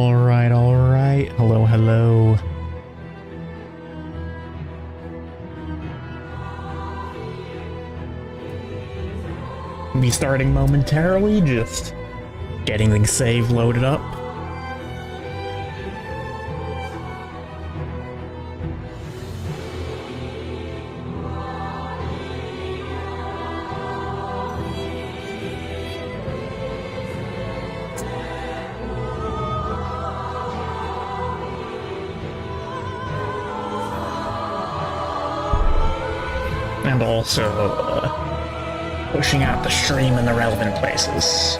Alright, alright. Hello, hello. Be starting momentarily, just getting the save loaded up. And also, pushing out the stream in the relevant places.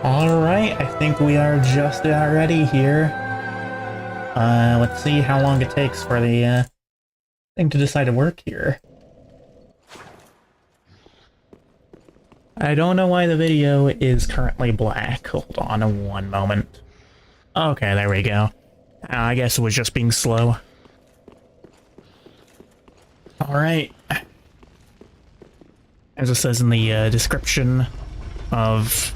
Alright, I think we are just about ready here. Let's see how long it takes for the thing to decide to work here. I don't know why the video is currently black. Hold on one moment. Okay, there we go. I guess it was just being slow. Alright. As it says in the description of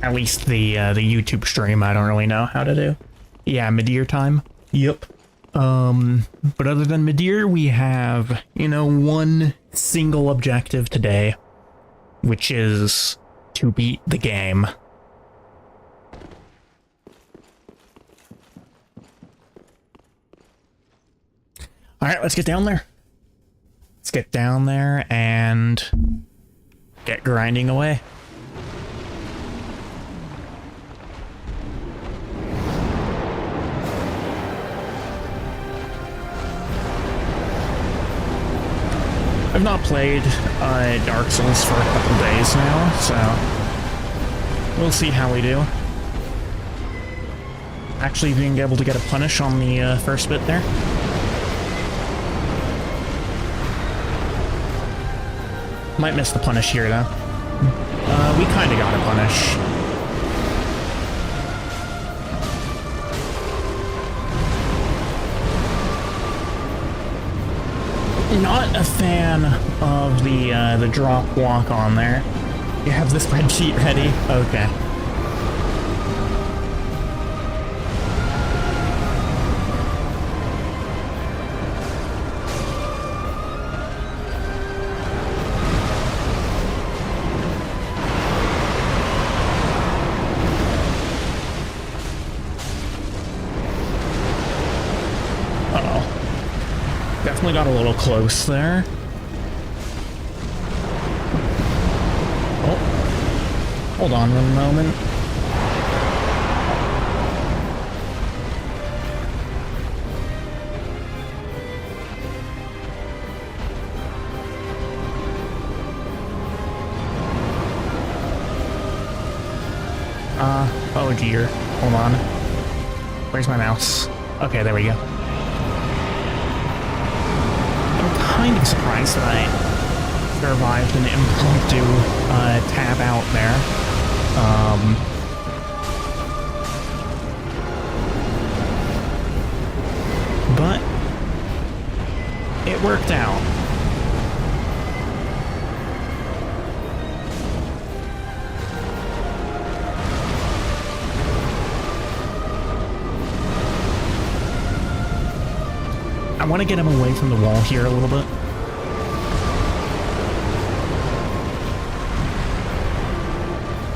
at least the YouTube stream, I don't really know how to do. Yeah, mid-year time. Yep. But other than mid-year, we have, one single objective today, which is to beat the game. Alright, let's get down there. Let's get down there and get grinding away. I've not played Dark Souls for a couple days now, so we'll see how we do. Actually being able to get a punish on the first bit there. Might miss the punish here, though. We kinda got a punish. Not a fan of the drop walk on there. You have the spreadsheet ready? Okay. Definitely got a little close there. Oh, hold on one moment. Oh dear. Hold on. Where's my mouse? Okay, there we go. Kind of surprised that I survived an impromptu tab out there. But it worked out. I want to get him away from the wall here a little bit.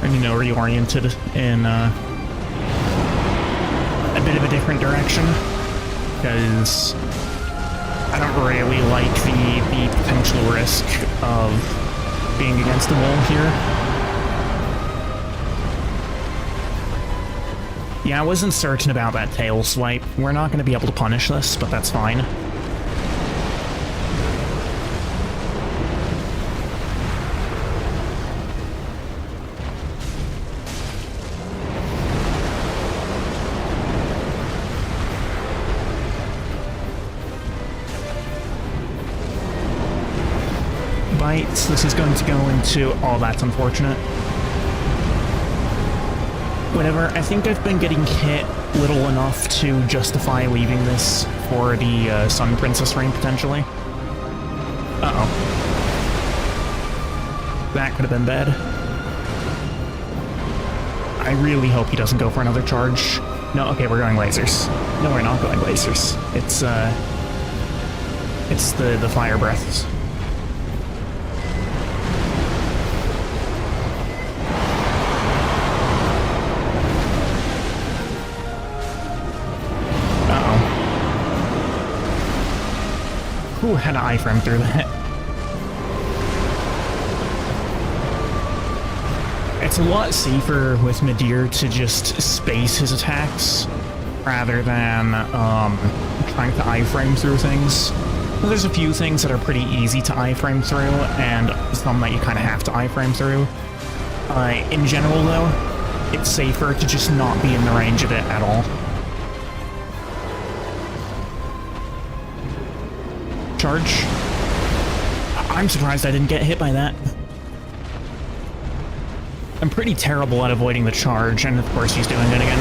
And, reoriented in a bit of a different direction. Because I don't really like the potential risk of being against the wall here. Yeah, I wasn't certain about that tail swipe. We're not going to be able to punish this, but that's fine. sights. This is going to go into... Oh, that's unfortunate. Whatever, I think I've been getting hit little enough to justify leaving this for the Sun Princess reign, potentially. Uh-oh. That could have been bad. I really hope he doesn't go for another charge. No, okay, we're going lasers. No, we're not going lasers. It's the fire breaths. Uh-oh. Who had an iframe through that? It's a lot safer with Midir to just space his attacks rather than trying to iframe through things. There's a few things that are pretty easy to iframe through, and some that you kind of have to iframe through. In general, though, it's safer to just not be in the range of it at all. Charge. I'm surprised I didn't get hit by that. I'm pretty terrible at avoiding the charge, and of course he's doing it again.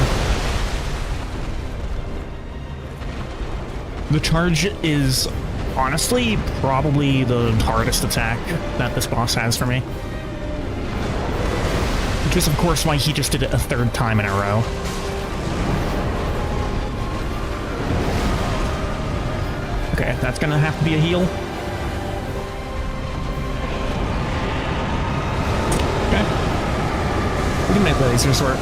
The charge is honestly probably the hardest attack that this boss has for me. Which is of course why he just did it a third time in a row. Okay, that's gonna have to be a heal. We can make lasers work.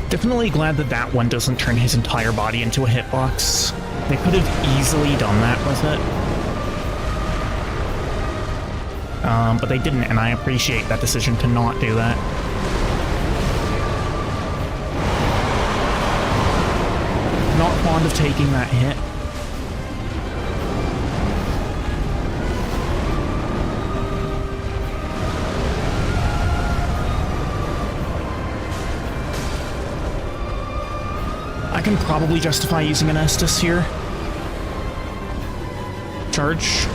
Definitely glad that that one doesn't turn his entire body into a hitbox. They could have easily done that with it. But they didn't, and I appreciate that decision to not do that. Not fond of taking that hit. I can probably justify using an Estus here. Charge.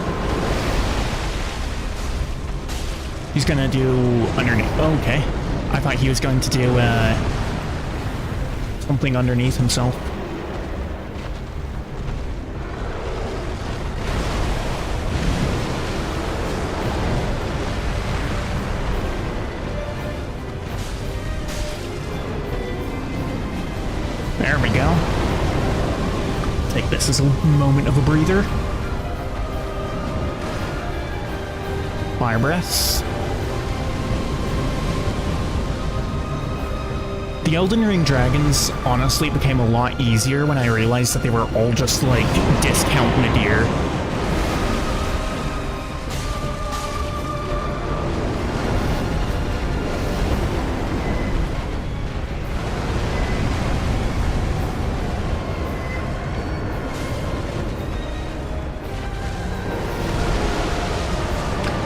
He's gonna do underneath. Oh, okay. I thought he was going to do something underneath himself. There we go. Take this as a moment of a breather. Fire breaths. The Elden Ring dragons honestly became a lot easier when I realized that they were all just like discount Midir.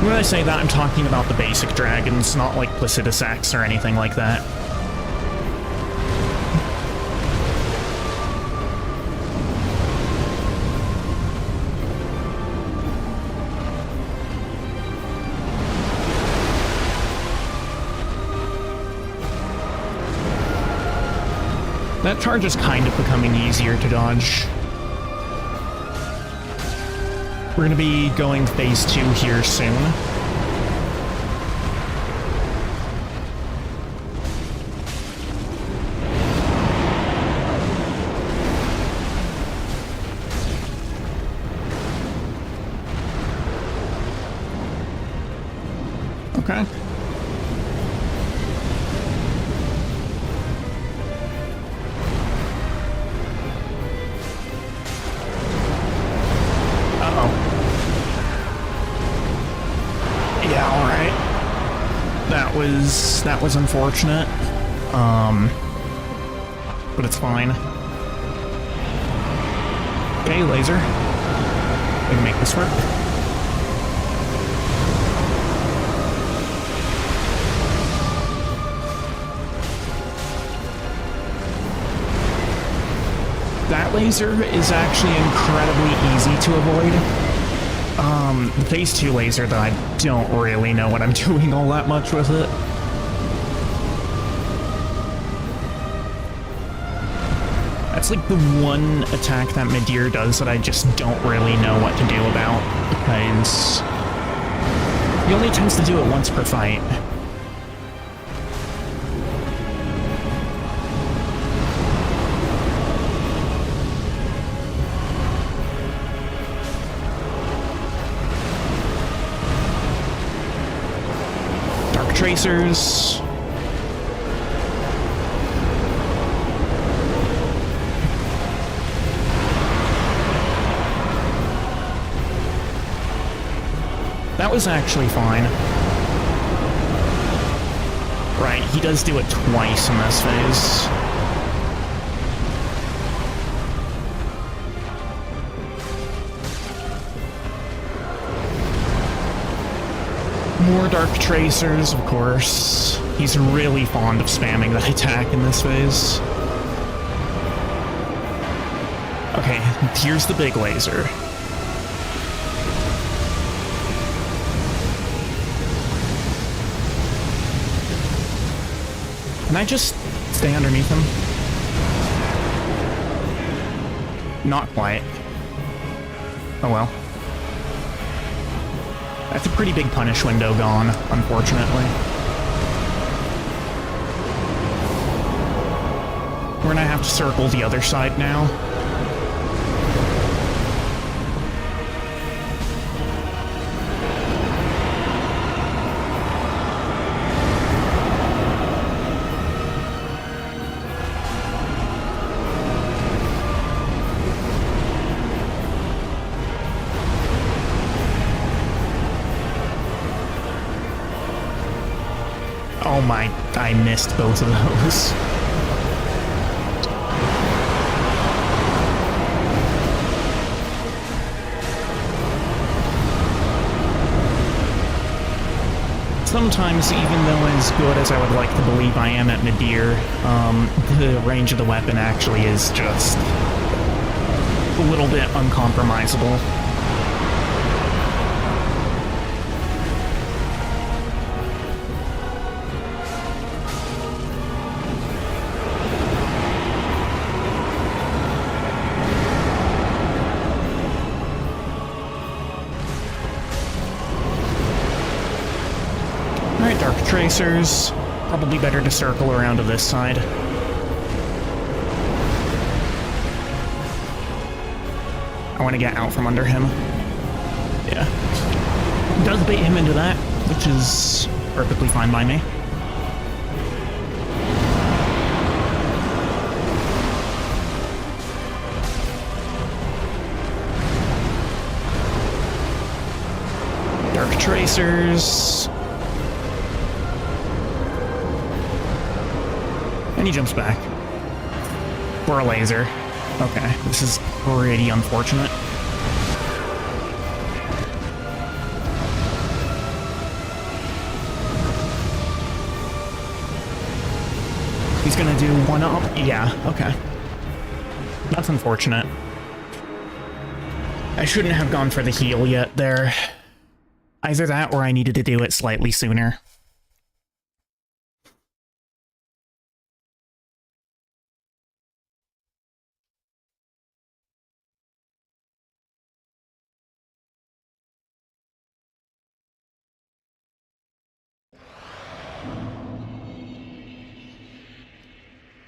When I say that, I'm talking about the basic dragons, not like Placidus Axe or anything like that. That charge is kind of becoming easier to dodge. We're gonna be going phase 2 here soon. Okay. That was unfortunate. But it's fine. Okay, laser. We can make this work. That laser is actually incredibly easy to avoid. The phase 2 laser, though, I don't really know what I'm doing all that much with it. That's like the one attack that Midir does that I just don't really know what to do about, because he only tends to do it once per fight. Dark Tracers. That was actually fine. Right, he does do it twice in this phase. More Dark Tracers, of course. He's really fond of spamming that attack in this phase. Okay, here's the big laser. Can I just stay underneath him? Not quite. Oh well. That's a pretty big punish window gone, unfortunately. We're gonna have to circle the other side now. Oh my, I missed both of those. Sometimes, even though as good as I would like to believe I am at Midir, the range of the weapon actually is just a little bit uncompromisable. Alright, Dark Tracers. Probably better to circle around to this side. I want to get out from under him. Yeah. Does bait him into that, which is perfectly fine by me. Dark Tracers. And he jumps back. For a laser. Okay, this is pretty unfortunate. He's gonna do one up? Yeah, okay. That's unfortunate. I shouldn't have gone for the heal yet there. Either that or I needed to do it slightly sooner.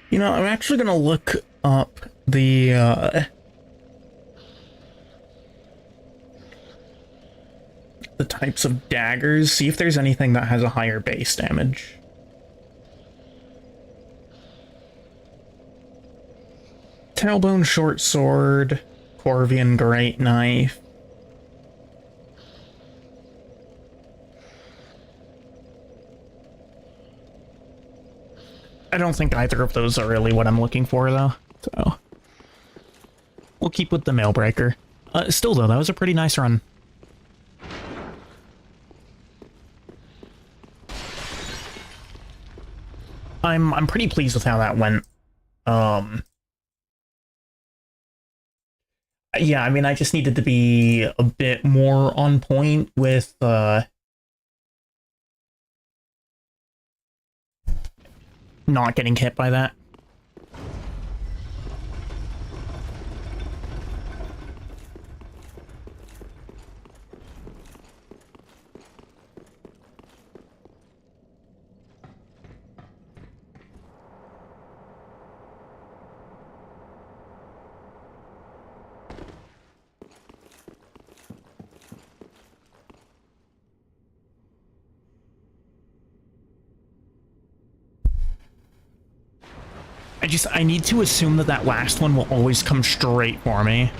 You know, I'm actually gonna look up the types of daggers, see if there's anything that has a higher base damage. Tailbone Short Sword, Corvian Great Knife. I don't think either of those are really what I'm looking for, though, so we'll keep with the Mailbreaker. Still, though, that was a pretty nice run. I'm pretty pleased with how that went. Yeah, I mean, I just needed to be a bit more on point with, not getting hit by that. I need to assume that that last one will always come straight for me.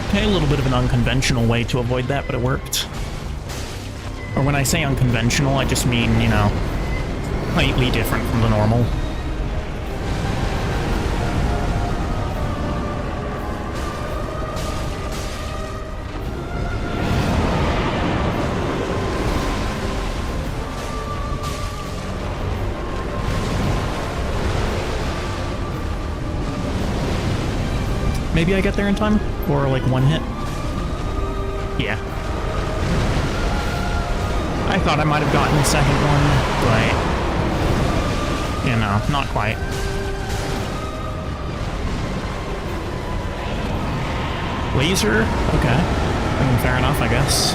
Okay, a little bit of an unconventional way to avoid that, but it worked. Or when I say unconventional, I just mean, you know, slightly different from the normal. Maybe I get there in time? Or like one hit? Yeah. I thought I might have gotten the second one, but... you know, not quite. Laser? Okay. I mean, fair enough, I guess.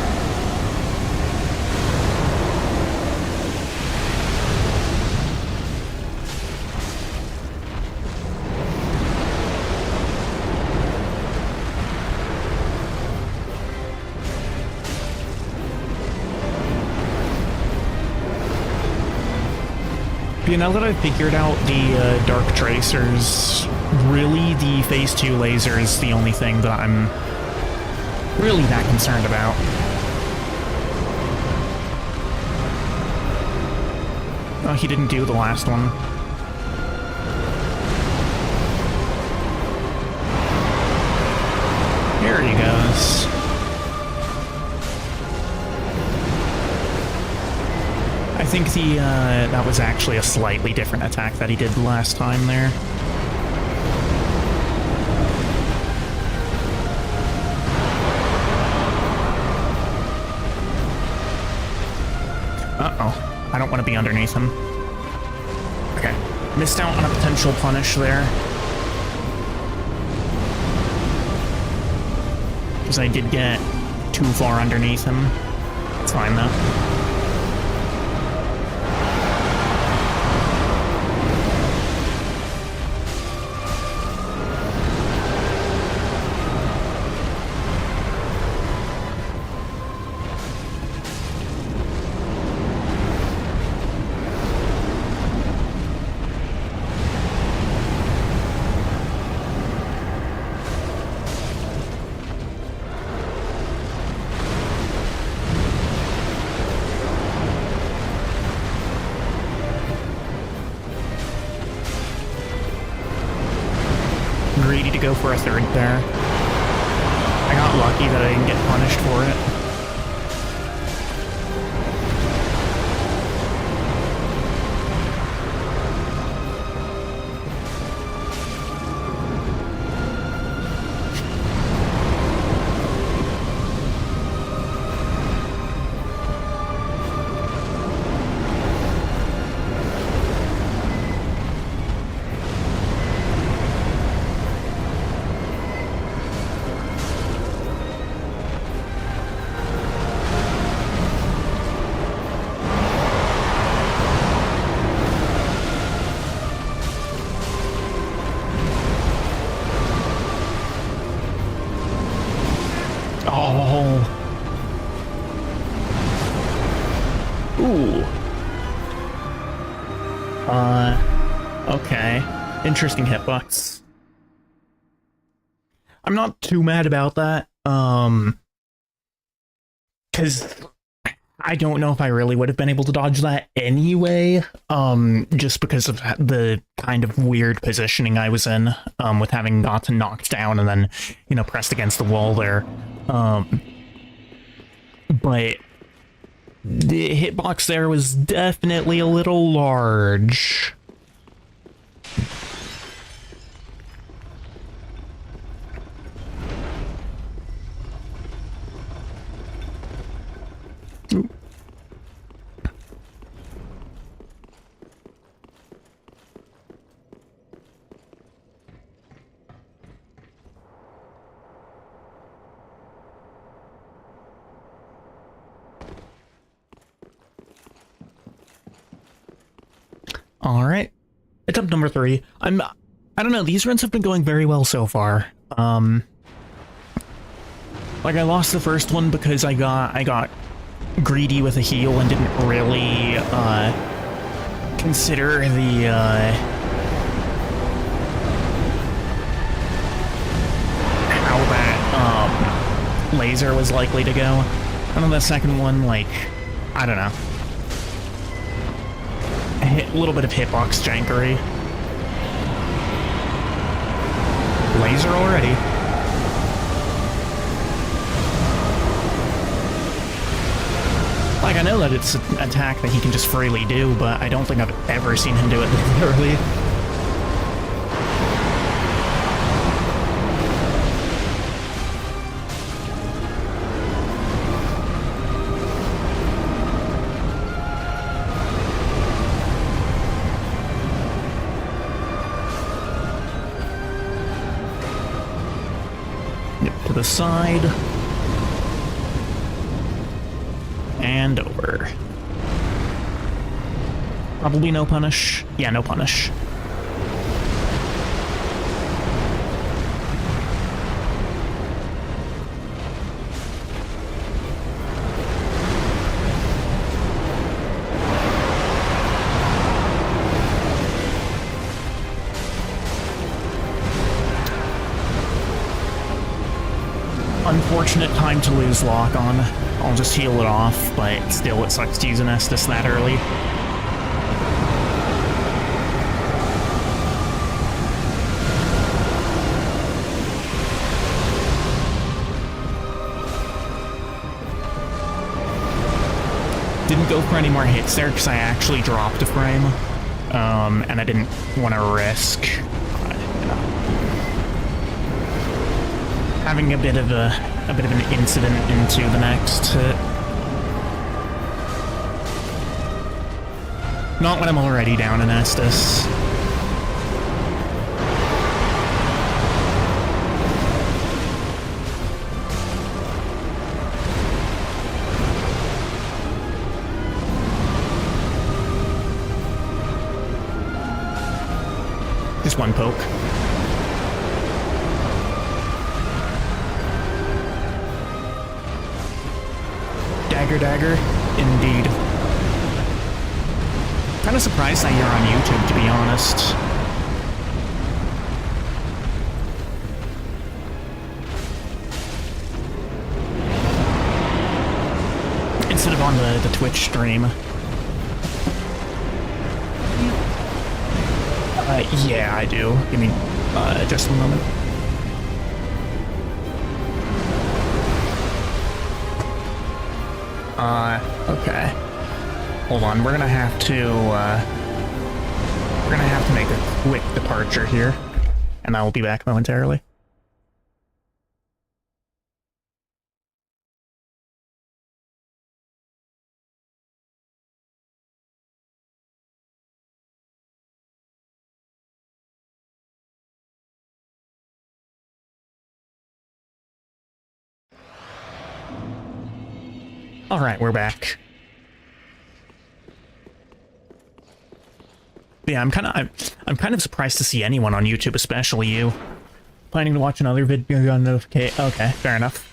You know that I've figured out the Dark Tracers, really the Phase 2 laser is the only thing that I'm really that concerned about. Oh, he didn't do the last one. Here he goes. I think that was actually a slightly different attack that he did the last time there. Uh-oh. I don't want to be underneath him. Okay. Missed out on a potential punish there. Because I did get too far underneath him. It's fine, though. Greedy to go for a third there. I got lucky that I didn't get punished for it. Oh. Ooh. Okay. Interesting hitbox. I'm not too mad about that. Because I don't know if I really would have been able to dodge that anyway, just because of the kind of weird positioning I was in, with having gotten knocked down and then, you know, pressed against the wall there. but the hitbox there was definitely a little large. All right, attempt number 3. I don't know, these runs have been going very well so far. Like I lost the first one because I got greedy with a heal and didn't really consider the how that laser was likely to go. And then the second one, like, I don't know. A little bit of hitbox jankery. Laser already. Like, I know that it's an attack that he can just freely do, but I don't think I've ever seen him do it this early. To the side. And over. Probably no punish. Yeah, no punish. Unfortunate time to lose lock on. I'll just heal it off, but still it sucks to use an Estus that early. Didn't go for any more hits there because I actually dropped a frame, and I didn't want to risk having a bit of an incident into the next hit. Not when I'm already down in Estus. Just one poke. Dagger, indeed. Kind of surprised that you're on YouTube, to be honest. Instead of on the Twitch stream. Yeah, I do. Give me just a moment. Okay. Hold on, we're gonna have to make a quick departure here, and I will be back momentarily. All right, we're back. Yeah, I'm kind of surprised to see anyone on YouTube, especially you. Planning to watch another video on notification. Okay, fair enough.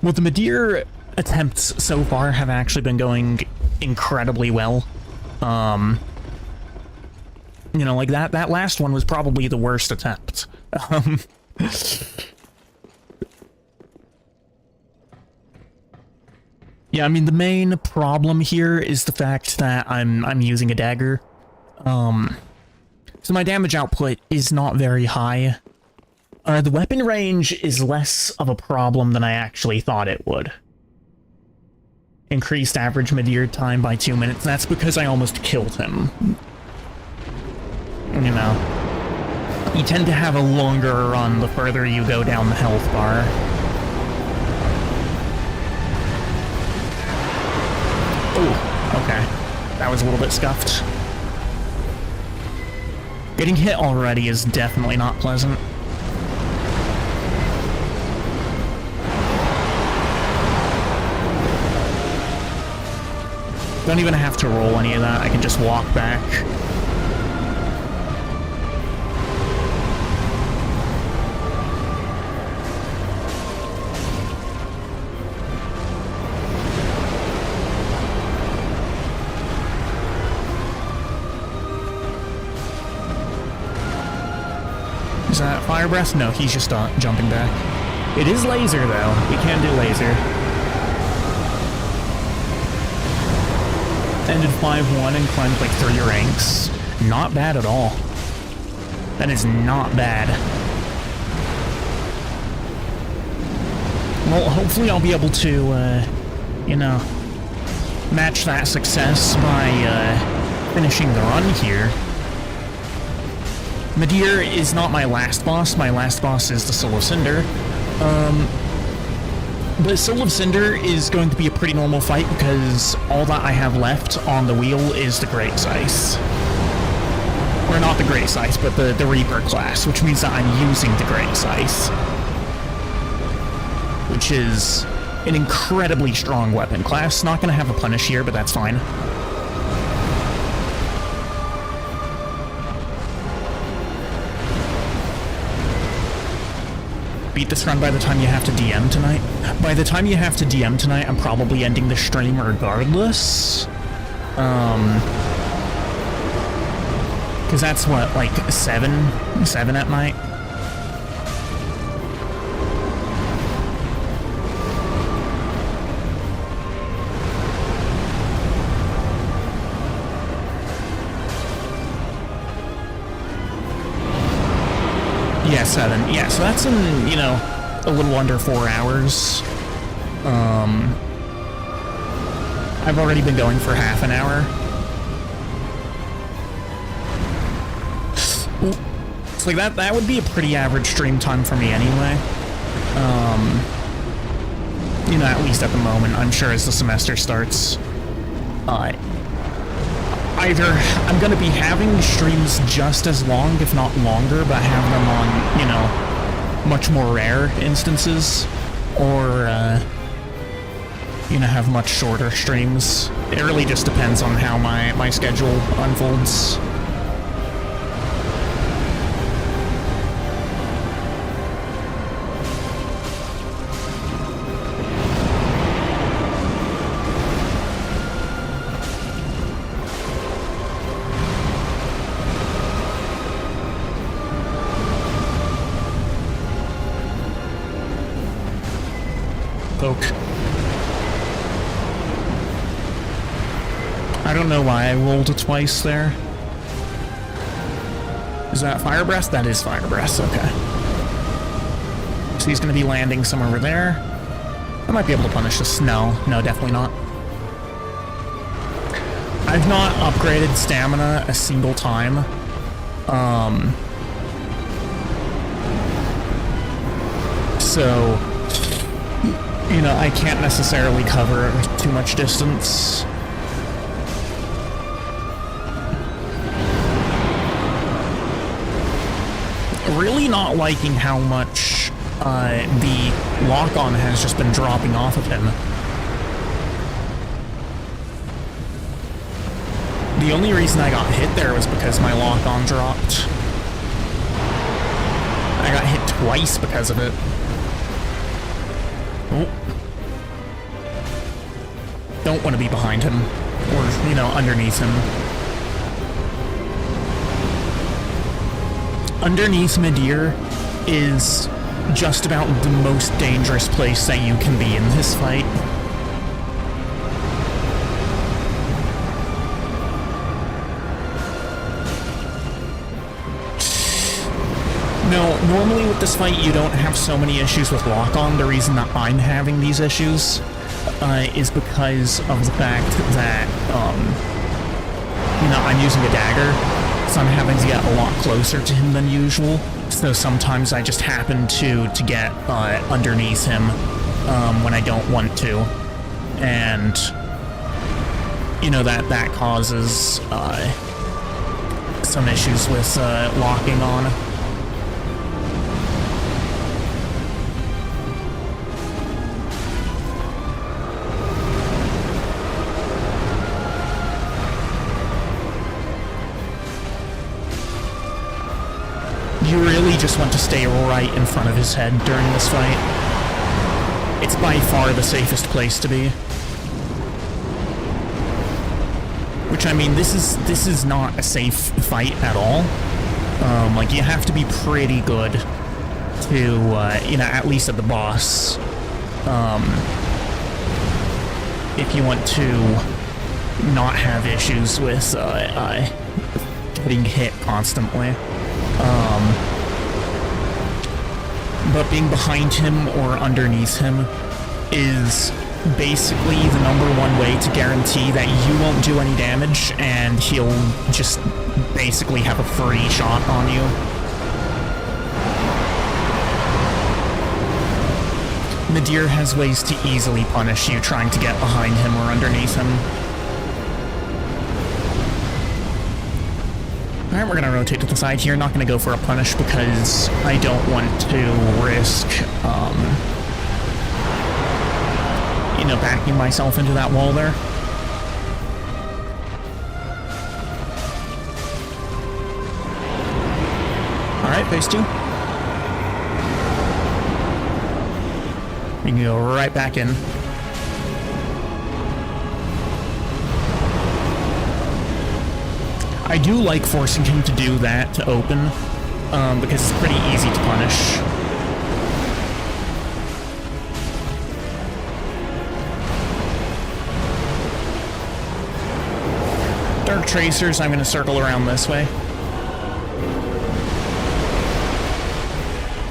Well, the Midir attempts so far have actually been going incredibly well. You know, like that last one was probably the worst attempt. Yeah, I mean, the main problem here is the fact that I'm using a dagger. So my damage output is not very high. The weapon range is less of a problem than I actually thought it would. Increased average mid-year time by 2 minutes. That's because I almost killed him. You know. You tend to have a longer run the further you go down the health bar. Ooh, okay. That was a little bit scuffed. Getting hit already is definitely not pleasant. Don't even have to roll any of that, I can just walk back. Is that fire breath? No, he's just jumping back. It is laser, though. We can do laser. Ended 5-1 and climbed like 3 ranks. Not bad at all. That is not bad. Well, hopefully I'll be able to, you know, match that success by finishing the run here. Midir is not my last boss. My last boss is the Soul of Cinder. The Soul of Cinder is going to be a pretty normal fight because all that I have left on the wheel is the Great Scythe. Or not the Great Scythe, but the Reaper class, which means that I'm using the Great Scythe. Which is an incredibly strong weapon class. Not going to have a punish here, but that's fine. Beat this run by the time you have to DM tonight. By the time you have to DM tonight, I'm probably ending the stream regardless. Because that's what, like 7 at night? Yeah, 7. Yeah, so that's in, you know, a little under 4 hours. I've already been going for half an hour. It's like that would be a pretty average stream time for me anyway. You know, at least at the moment. I'm sure as the semester starts, either I'm going to be having streams just as long, if not longer, but have them on, you know, much more rare instances, or, you know, have much shorter streams. It really just depends on how my schedule unfolds. I don't know why I rolled it twice there. Is that fire breath? That is fire breath, okay. So he's gonna be landing somewhere over there. I might be able to punish this. No, definitely not. I've not upgraded stamina a single time. So, you know, I can't necessarily cover too much distance. Really not liking how much the lock-on has just been dropping off of him. The only reason I got hit there was because my lock-on dropped. I got hit twice because of it. Oh. Don't want to be behind him, or, you know, underneath him. Underneath Midir is just about the most dangerous place that you can be in this fight. No, normally with this fight you don't have so many issues with lock-on. The reason that I'm having these issues is because of the fact that, you know, I'm using a dagger, so I'm having to get a lot closer to him than usual. So sometimes I just happen to get underneath him when I don't want to. And, you know, that causes some issues with locking on. You really just want to stay right in front of his head during this fight. It's by far the safest place to be. Which, I mean, this is not a safe fight at all. Like, you have to be pretty good to, you know, at least at the boss, if you want to not have issues with getting hit constantly. But being behind him or underneath him is basically the #1 way to guarantee that you won't do any damage and he'll just basically have a free shot on you. Nadir has ways to easily punish you trying to get behind him or underneath him. Alright, we're gonna rotate to the side here. Not gonna go for a punish because I don't want to risk, you know, backing myself into that wall there. Alright, phase 2. We can go right back in. I do like forcing him to do that to open, because it's pretty easy to punish. Dark Tracers, I'm going to circle around this way.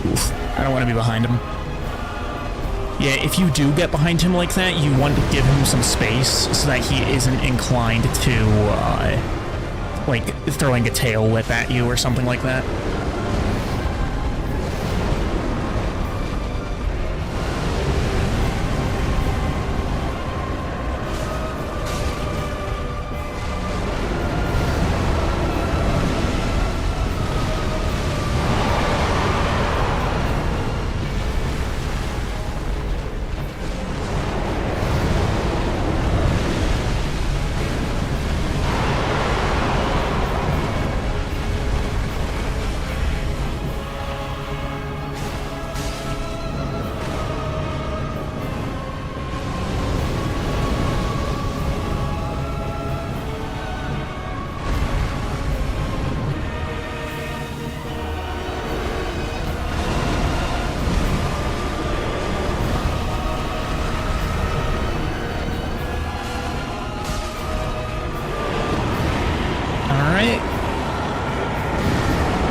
Oof, I don't want to be behind him. Yeah, if you do get behind him like that, you want to give him some space so that he isn't inclined to, like, throwing a tail whip at you or something like that.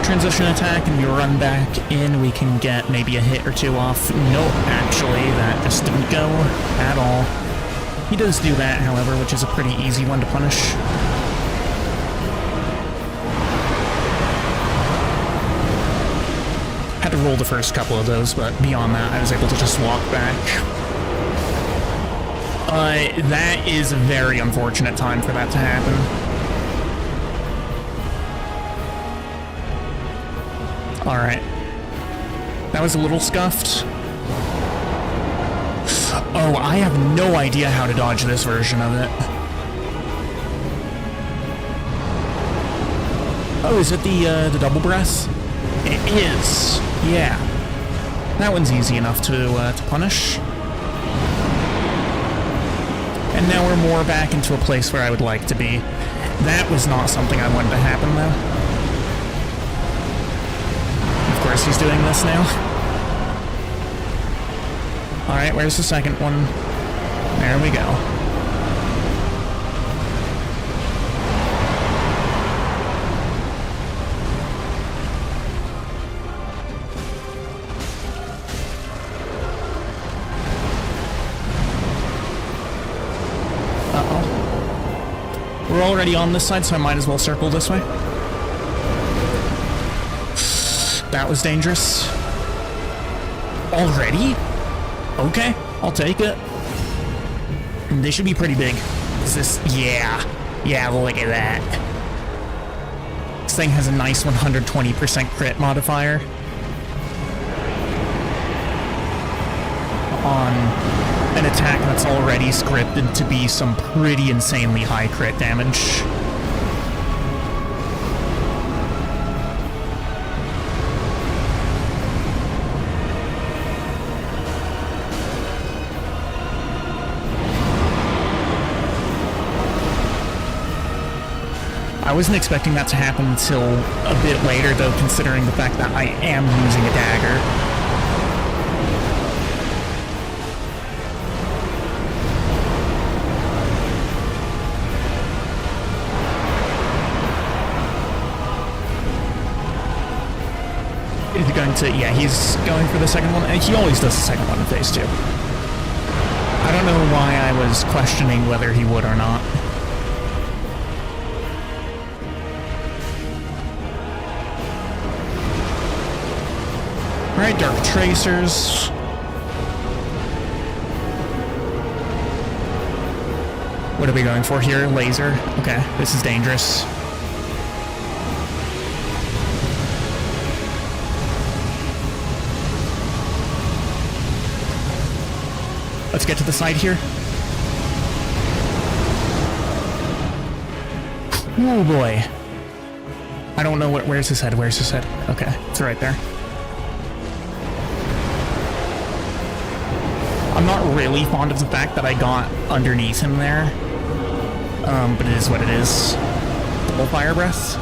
Transition attack, and we run back in. We can get maybe a hit or two off. Nope, actually, that just didn't go at all. He does do that, however, which is a pretty easy one to punish. Had to roll the first couple of those, but beyond that, I was able to just walk back. That is a very unfortunate time for that to happen. Alright. That was a little scuffed. Oh, I have no idea how to dodge this version of it. Oh, is it the double breath? It is. Yeah. That one's easy enough to punish. And now we're more back into a place where I would like to be. That was not something I wanted to happen, though. Of course he's doing this now. Alright, where's the second one? There we go. We're already on this side, so I might as well circle this way. That was dangerous. Already? Okay, I'll take it. They should be pretty big. Is this... Yeah. Yeah, look at that. This thing has a nice 120% crit modifier. On an attack that's already scripted to be some pretty insanely high crit damage. I wasn't expecting that to happen until a bit later, though, considering the fact that I am using a dagger. Is he going to... Yeah, he's going for the second one. He always does the second one in phase 2. I don't know why I was questioning whether he would or not. Alright, Dark Tracers. What are we going for here? Laser. Okay, this is dangerous. Let's get to the side here. Oh boy. I don't know what... Where's his head? Where's his head? Okay, it's right there. I'm not really fond of the fact that I got underneath him there. But it is what it is. Double fire breath?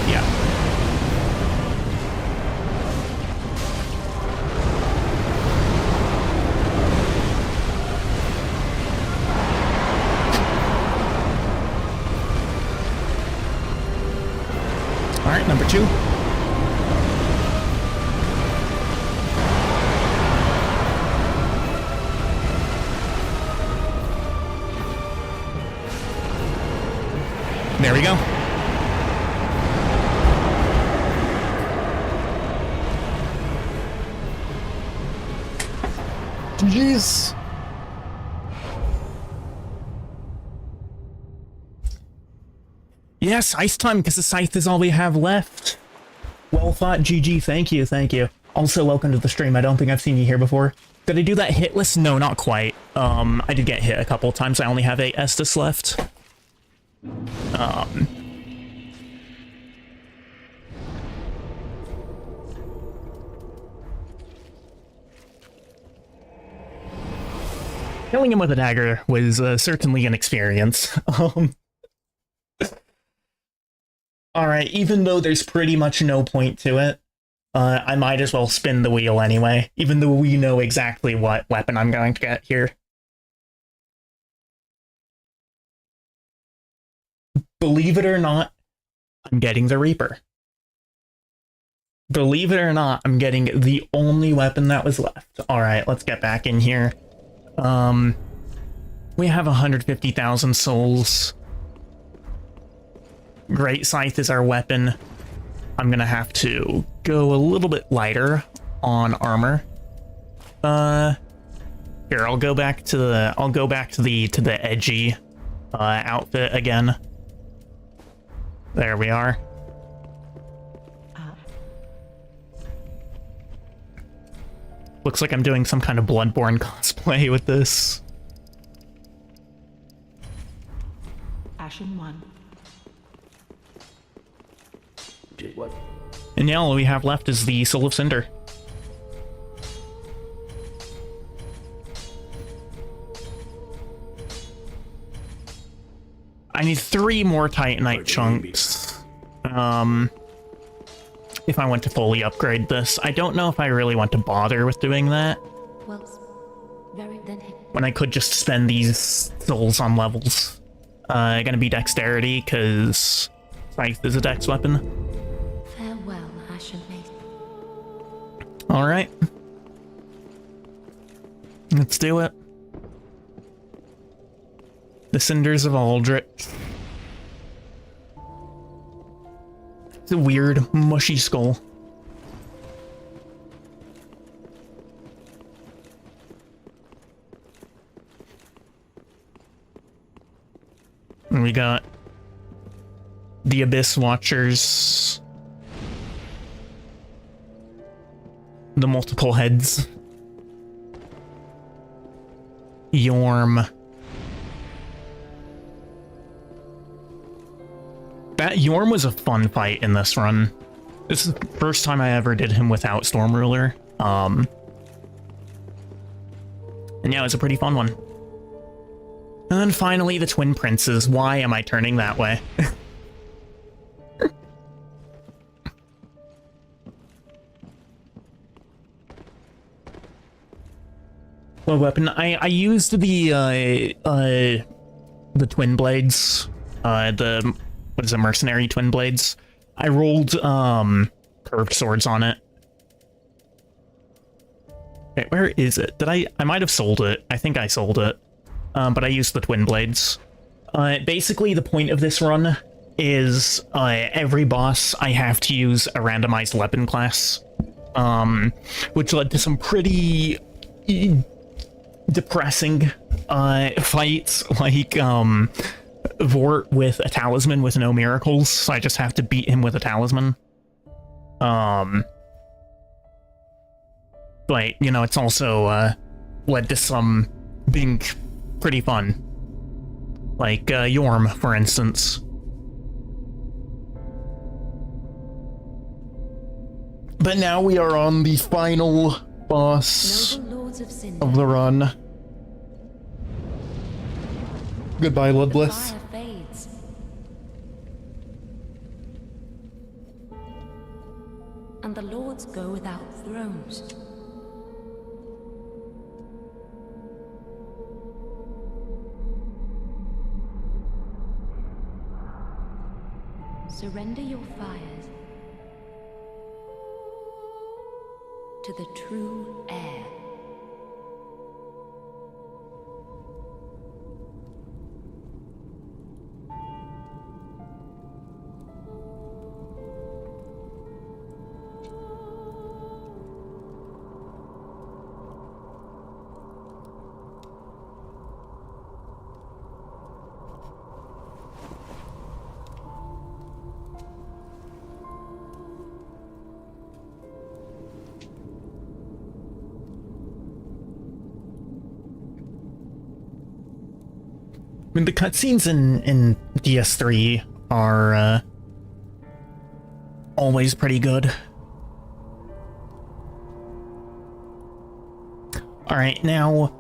Yeah. Alright, number 2. There we go. Jeez. Yeah, scythe time, because the scythe is all we have left. Well thought, GG. Thank you, thank you. Also, welcome to the stream. I don't think I've seen you here before. Did I do that hit list? No, not quite. I did get hit a couple of times. I only have 8 Estus left. Killing him with a dagger was certainly an experience. Alright, even though there's pretty much no point to it, I might as well spin the wheel anyway, even though we know exactly what weapon I'm going to get here. Believe it or not, I'm getting the Reaper. Believe it or not, I'm getting the only weapon that was left. Alright, let's get back in here. We have 150,000 souls. Great Scythe is our weapon. I'm gonna have to go a little bit lighter on armor. Here, I'll go back to the edgy outfit again. There we are. Looks like I'm doing some kind of Bloodborne cosplay with this. Ashen 1. What? And now all we have left is the Soul of Cinder. I need 3 more Titanite chunks. If I want to fully upgrade this. I don't know if I really want to bother with doing that. When I could just spend these souls on levels. Gonna be dexterity, because Scythe is a dex weapon. Farewell, Ashen Maiden. Alright. Let's do it. The Cinders of Aldrich. It's a weird, mushy skull. And we got the Abyss Watchers. The multiple heads. Yorm. That Yorm was a fun fight in this run. This is the first time I ever did him without Storm Ruler. And yeah, it was a pretty fun one. And then finally, the Twin Princes. Why am I turning that way? Well, weapon. I used the Twin Blades. What is it, Mercenary Twin Blades. I rolled curved swords on it. Okay, where is it? Did I might have sold it. I think I sold it. But I used the Twin Blades. Basically, the point of this run is every boss I have to use a randomized weapon class, which led to some pretty depressing fights, like Vort with a talisman with no miracles, so I just have to beat him with a talisman. But, you know, it's also led to some being pretty fun. Like Yorm, for instance. But now we are on the final boss of the run. Goodbye, Ludless. Fire fades. And the lords go without thrones. Surrender your fires to the true heir. I mean, the cutscenes in DS3 are always pretty good. Alright, now,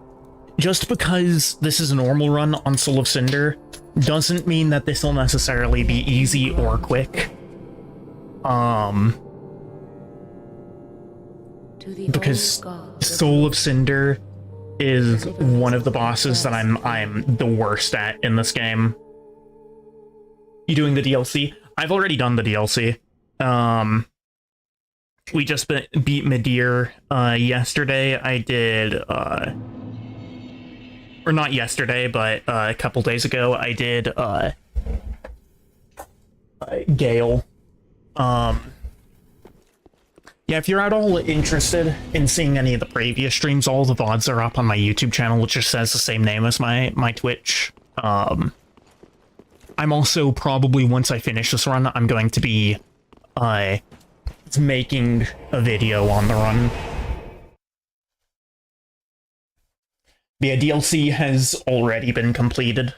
just because this is a normal run on Soul of Cinder doesn't mean that this will necessarily be easy or quick. Because Soul of Cinder is one of the bosses that I'm the worst at in this game. You doing the DLC? I've already done the DLC. We just beat Midir yesterday. I did or not yesterday, but a couple days ago I did Gale. Yeah, if you're at all interested in seeing any of the previous streams, all the VODs are up on my YouTube channel, which just says the same name as my Twitch. I'm also probably, once I finish this run, I'm going to be making a video on the run. The DLC has already been completed.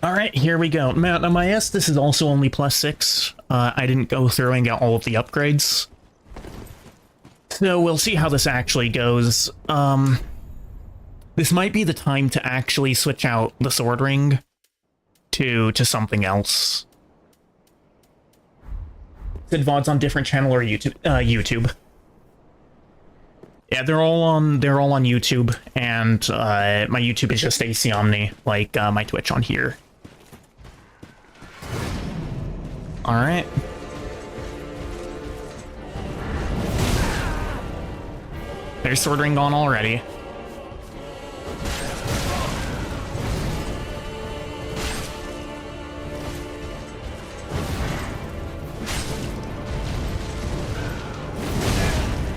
Alright, here we go. Now, my Estus is also only +6. I didn't go through and get all of the upgrades. So we'll see how this actually goes. This might be the time to actually switch out the sword ring to something else. Did VODs on different channel or YouTube? YouTube. Yeah, they're all on YouTube, and my YouTube is just AC Omni, like my Twitch on here. Alright. There's Sword Ring gone already.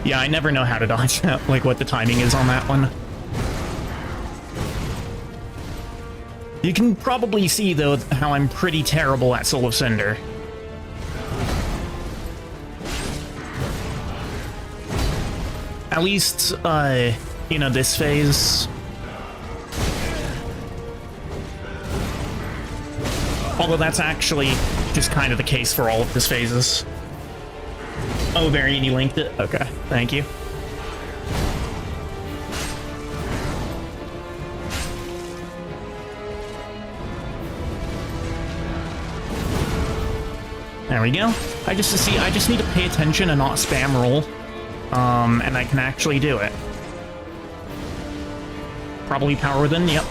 Yeah, I never know how to dodge that, like what the timing is on that one. You can probably see, though, how I'm pretty terrible at Soul of Cinder. At least, you know, this phase. Although that's actually just kind of the case for all of his phases. Oh, Varian, you linked it? Okay, thank you. There we go. I just need to pay attention and not spam roll. And I can actually do it. Probably Power Within, yep.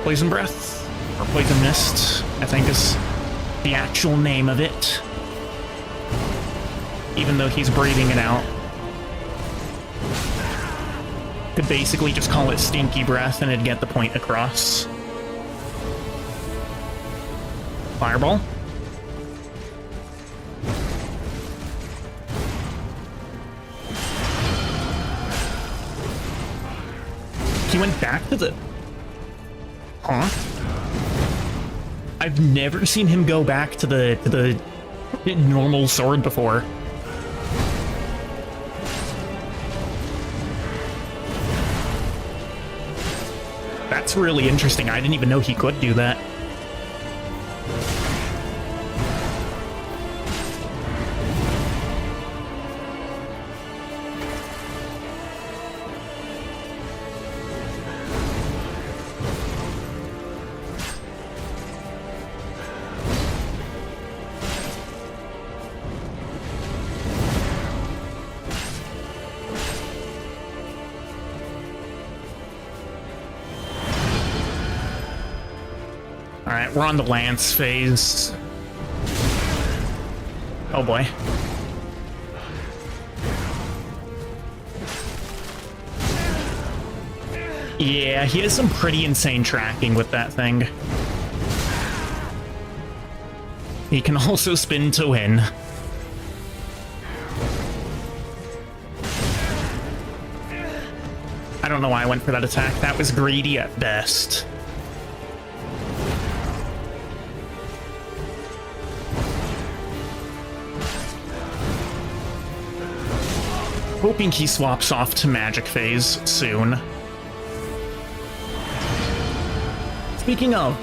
Poison Breath, or Poison Mist, I think is the actual name of it. Even though he's breathing it out. Could basically just call it Stinky Breath and it'd get the point across. Fireball. He went back to the... Huh? I've never seen him go back to the normal sword before. That's really interesting. I didn't even know he could do that. Alright, we're on the Lance phase. Oh boy. Yeah, he has some pretty insane tracking with that thing. He can also spin to win. I don't know why I went for that attack. That was greedy at best. Hoping he swaps off to Magic Phase soon. Speaking of...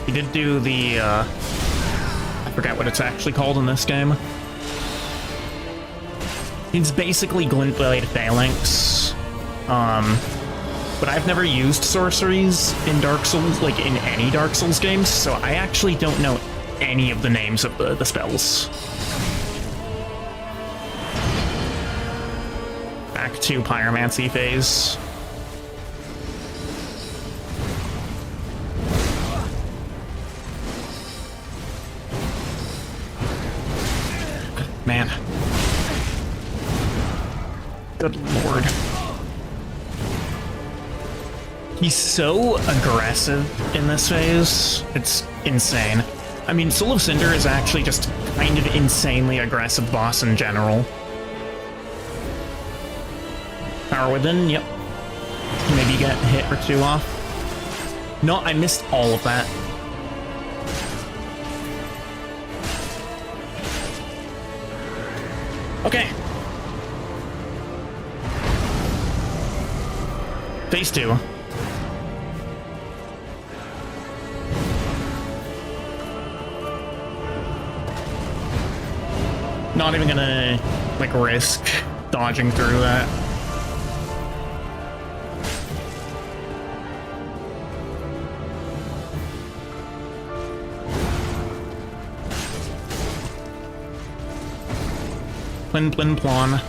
He did do the, I forgot what it's actually called in this game. It's basically Glintblade Phalanx. But I've never used sorceries in Dark Souls, like in any Dark Souls games, so I actually don't know any of the names of the spells. Back to Pyromancy phase. Man. Good lord. He's so aggressive in this phase. It's insane. I mean, Soul of Cinder is actually just kind of insanely aggressive boss in general. Power Within, yep. Maybe get a hit or two off. No, I missed all of that. Okay. Phase 2. Not even gonna, like, risk dodging through that. Plin plin plon.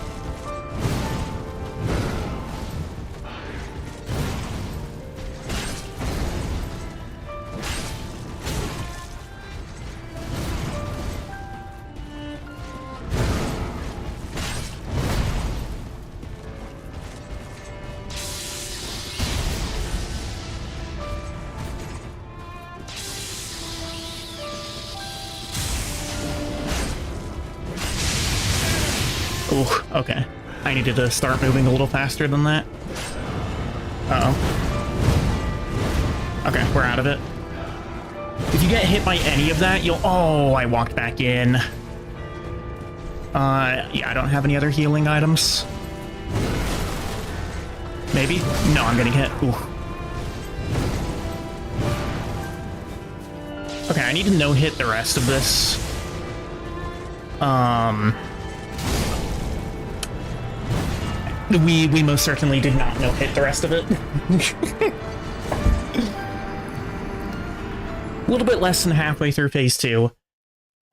Oh, okay. I needed to start moving a little faster than that. Uh-oh. Okay, we're out of it. If you get hit by any of that, you'll... Oh, I walked back in. Yeah, I don't have any other healing items. Maybe? No, I'm getting hit. Ooh. Okay, I need to no-hit the rest of this. We most certainly did not no-hit the rest of it. A little bit less than halfway through phase 2.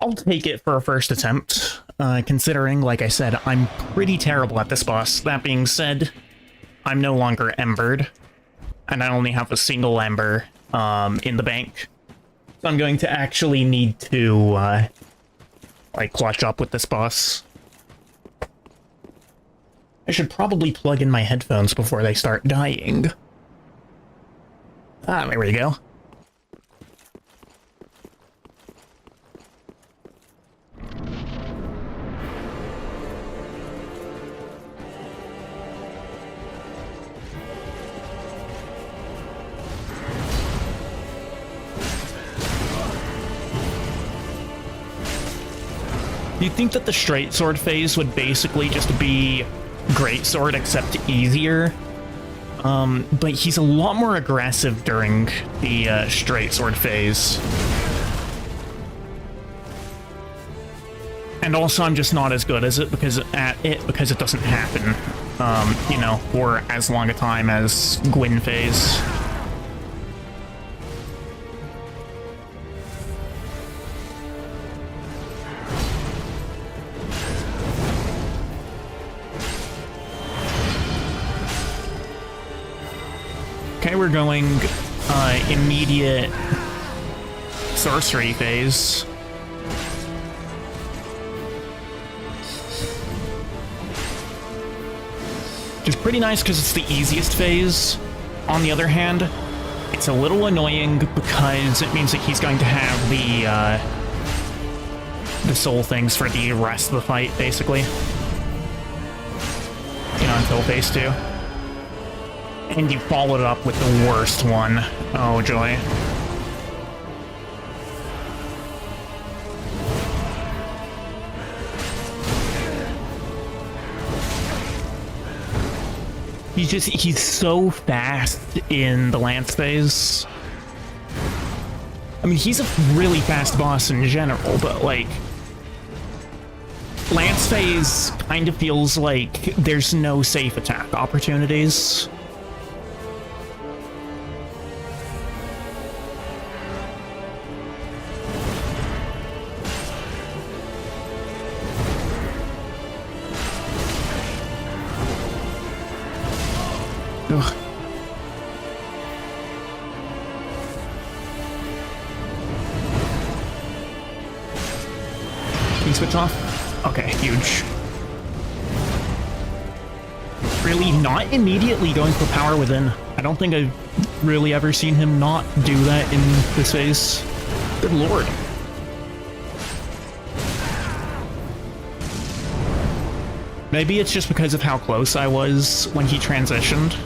I'll take it for a first attempt, considering, like I said, I'm pretty terrible at this boss. That being said, I'm no longer embered, and I only have a single ember in the bank. So I'm going to actually need to, like, clutch up with this boss. I should probably plug in my headphones before they start dying. Ah, there we go. You'd think that the straight sword phase would basically just be great sword except easier, but he's a lot more aggressive during the straight sword phase. And also I'm just not as good as it because it doesn't happen, you know, for as long a time as Gwyn phase. Okay, we're going immediate sorcery phase. Which is pretty nice because it's the easiest phase. On the other hand, it's a little annoying because it means that he's going to have the soul things for the rest of the fight, basically. You know, until phase 2. And you followed it up with the worst one. Oh, joy. He's so fast in the Lance phase. I mean, he's a really fast boss in general, but, like, Lance phase kind of feels like there's no safe attack opportunities. Ugh. Can you switch off? Okay, huge. Really not immediately going for power within. I don't think I've really ever seen him not do that in this phase. Good lord. Maybe it's just because of how close I was when he transitioned.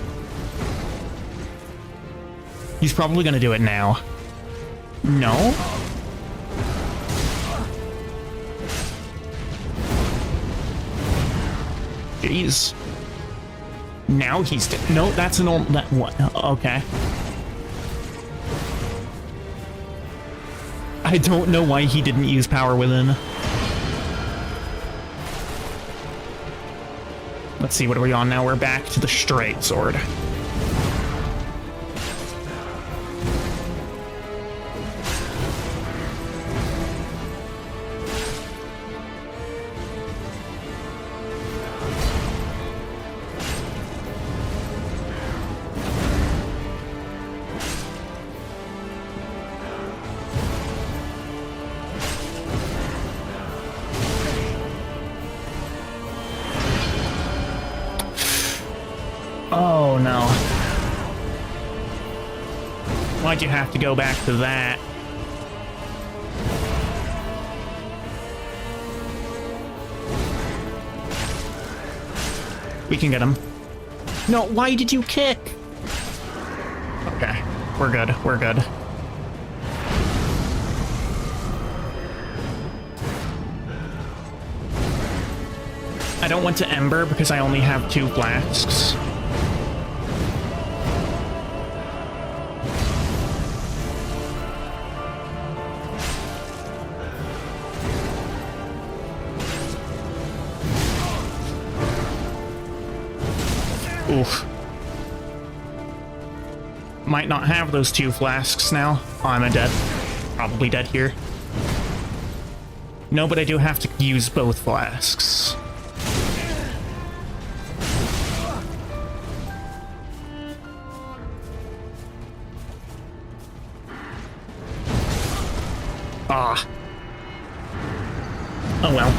He's probably gonna do it now. No? Jeez. Now he's no, that's an old... That, what? Okay. I don't know why he didn't use power within. Let's see, what are we on now? We're back to the straight sword. Oh no. Why'd you have to go back to that? We can get him. No, why did you kick? Okay, we're good, we're good. I don't want to Ember because I only have 2 flasks. Oof. Might not have those 2 flasks now. Oh, I'm dead. Probably dead here. No, but I do have to use both flasks. Ah. Oh well.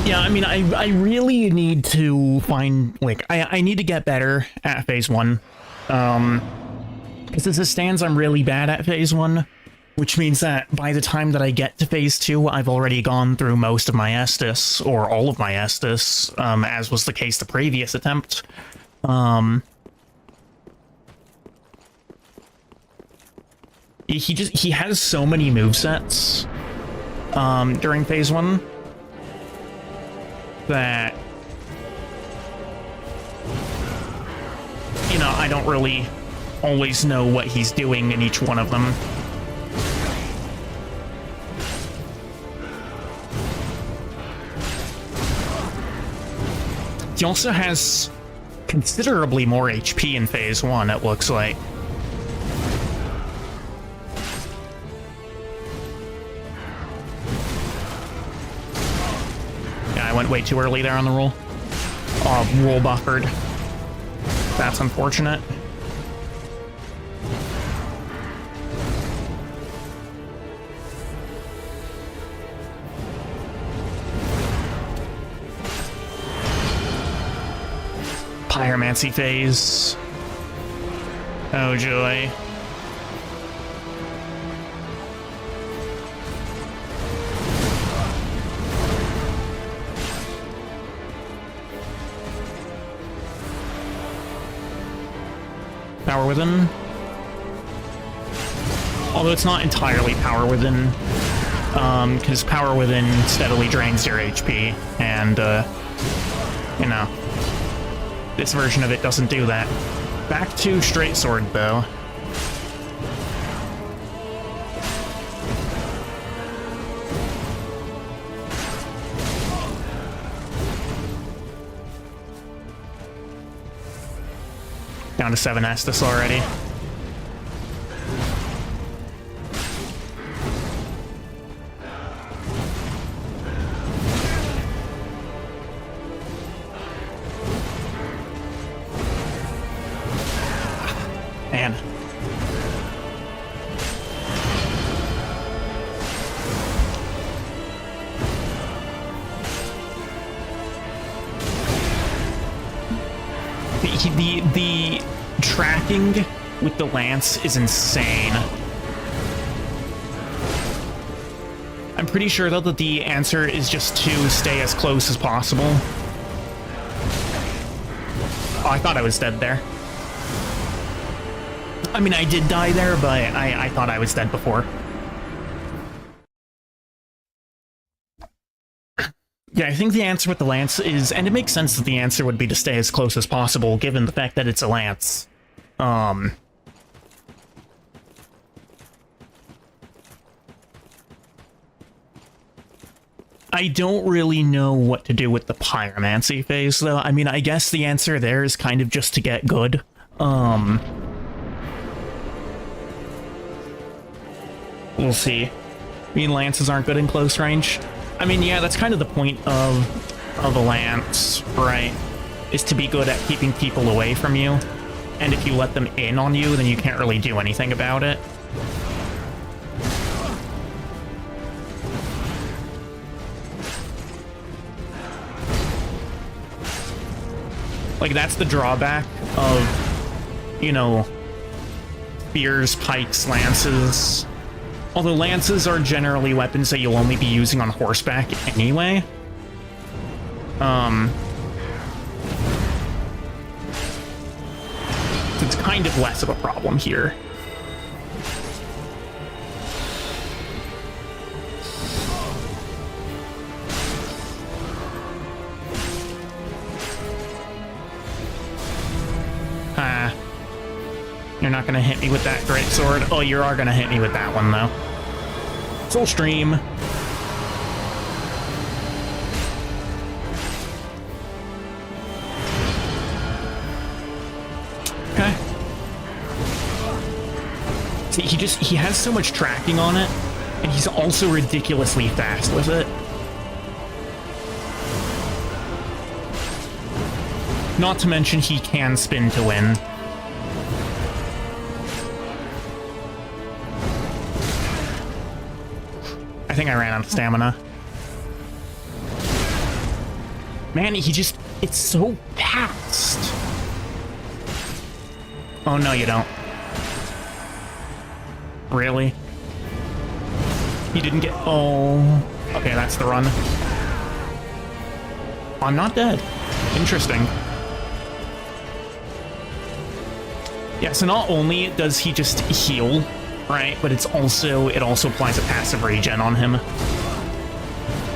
Yeah, I mean, I really need to find, like, I need to get better at Phase 1. Because as it stands, I'm really bad at Phase 1, which means that by the time that I get to Phase 2, I've already gone through most of my Estus, or all of my Estus, as was the case the previous attempt. He has so many movesets, during Phase 1, that, you know, I don't really always know what he's doing in each one of them. He also has considerably more HP in Phase 1, it looks like. Yeah, I went way too early there on the roll. Oh, roll buffered. That's unfortunate. Pyromancy phase. Oh joy. Power Within. Although it's not entirely Power Within, because Power Within steadily drains your HP, and, you know, this version of it doesn't do that. Back to Straight Sword, though. Down to 7 Estus already. Man. The tracking with the lance is insane. I'm pretty sure though that the answer is just to stay as close as possible. Oh, I thought I was dead there. I mean, I did die there, but I thought I was dead before. Yeah, I think the answer with the lance is, and it makes sense that the answer would be to stay as close as possible, given the fact that it's a lance. I don't really know what to do with the pyromancy phase, though. I mean, I guess the answer there is kind of just to get good. We'll see. I mean, lances aren't good in close range. I mean, yeah, that's kind of the point of a lance, right? Is to be good at keeping people away from you. And if you let them in on you, then you can't really do anything about it. Like, that's the drawback of, you know, spears, pikes, lances. Although lances are generally weapons that you'll only be using on horseback anyway. it's kind of less of a problem here. You're not gonna hit me with that great sword. Oh, you are gonna hit me with that one, though. Full stream. Okay. See, he has so much tracking on it, and he's also ridiculously fast with it. Not to mention he can spin to win. I think I ran out of stamina. Man, it's so fast. Oh, no, you don't. Really? You didn't get... Oh. Okay, that's the run. I'm not dead. Interesting. Yeah, so not only does he just heal, right, but it also applies a passive regen on him.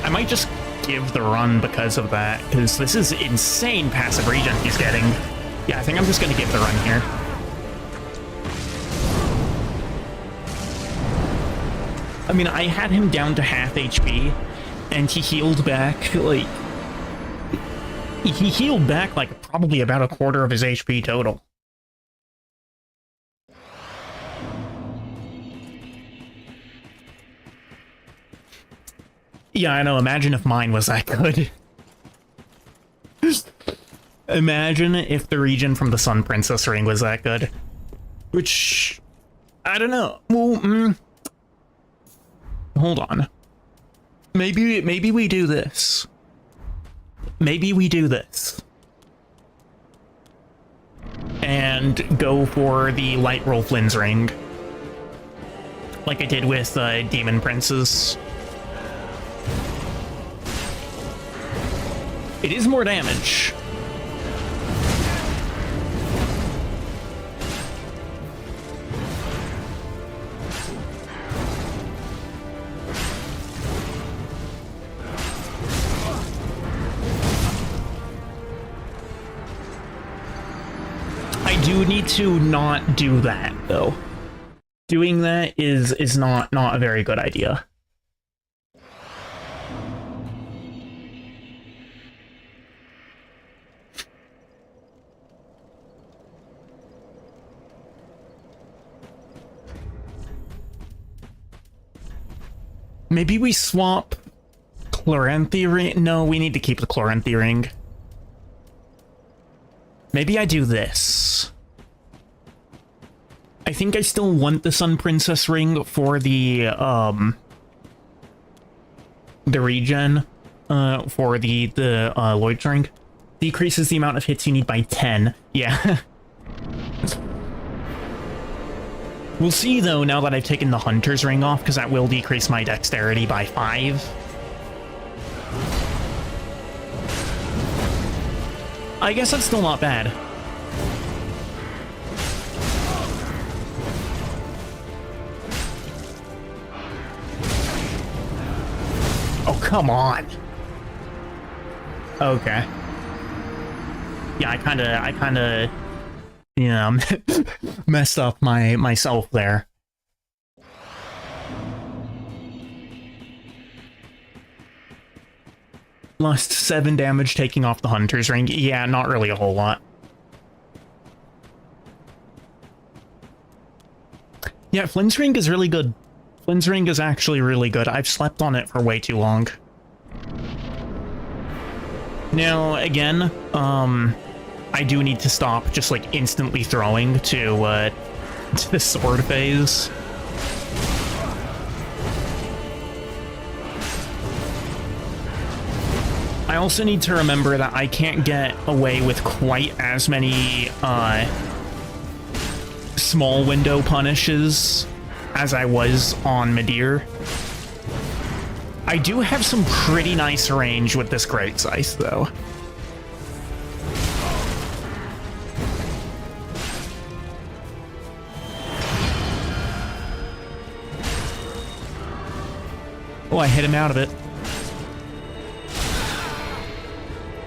I might just give the run because of that, because this is insane passive regen he's getting. Yeah, I think I'm just going to give the run here. I mean, I had him down to half HP, and he healed back, like... He healed back, like, probably about a quarter of his HP total. Yeah, I know. Imagine if mine was that good. Imagine if the region from the Sun Princess ring was that good. Which... I don't know. Well, hold on. Maybe we do this. Maybe we do this. And go for the Light Roll Flynn's ring. Like I did with Demon Princes. It is more damage. I do need to not do that, though. Doing that is not a very good idea. Maybe we swap Chloranthy ring? No, we need to keep the Chloranthy ring. Maybe I do this. I think I still want the Sun Princess ring for the regen, for the Lloyd's ring. Decreases the amount of hits you need by 10. Yeah. We'll see, though, now that I've taken the Hunter's ring off, because that will decrease my dexterity by 5. I guess that's still not bad. Oh, come on. Okay. Yeah, I kinda, you know, messed up myself there. Lost 7 damage taking off the Hunter's ring. Yeah, not really a whole lot. Yeah, Flynn's ring is really good. Flynn's ring is actually really good. I've slept on it for way too long. Now, again, I do need to stop just, like, instantly throwing to the sword phase. I also need to remember that I can't get away with quite as many, small window punishes as I was on Midir. I do have some pretty nice range with this Great Scythe, though. Oh, I hit him out of it.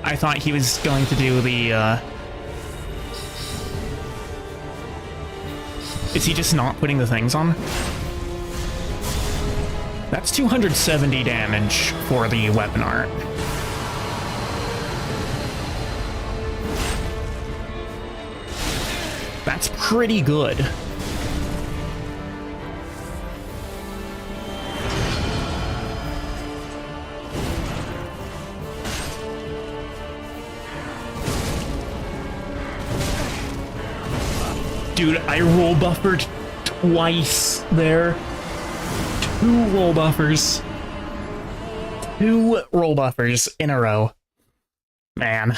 I thought he was going to do the, Is he just not putting the things on? That's 270 damage for the weapon art. That's pretty good. Dude, I roll buffered twice there. 2 roll buffers. 2 roll buffers in a row. Man.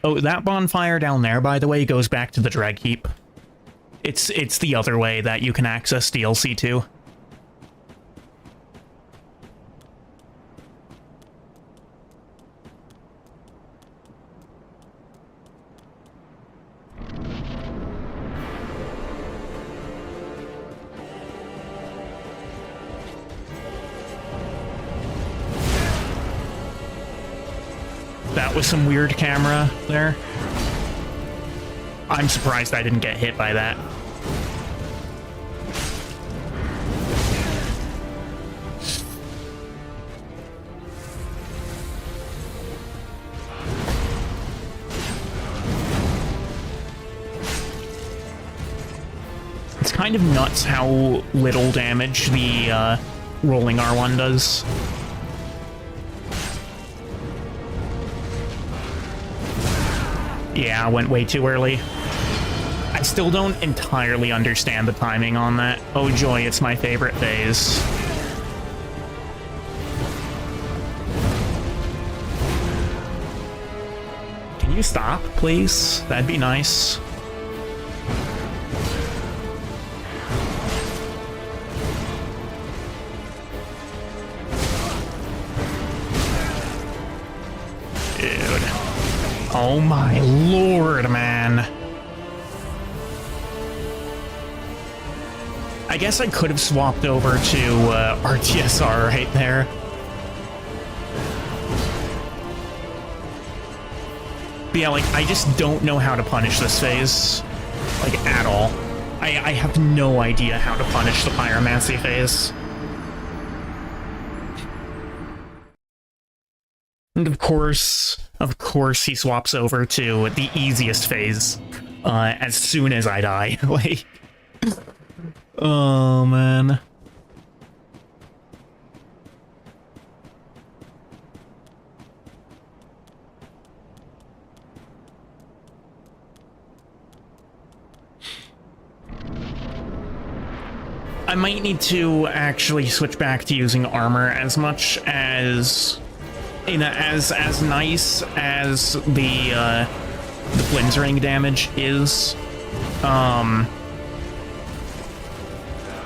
Oh, that bonfire down there, by the way, goes back to the drag heap. It's the other way that you can access DLC to. That was some weird camera there. I'm surprised I didn't get hit by that. It's kind of nuts how little damage the rolling R1 does. Yeah, I went way too early. I still don't entirely understand the timing on that. Oh joy, it's my favorite phase. Can you stop, please? That'd be nice. Oh my lord, man. I guess I could have swapped over to RTSR right there. But yeah, like, I just don't know how to punish this phase. Like, at all. I have no idea how to punish the Pyromancy phase. And of course, he swaps over to the easiest phase as soon as I die. Like, oh man. I might need to actually switch back to using armor as much as... You know, as nice as the Flinzering damage is,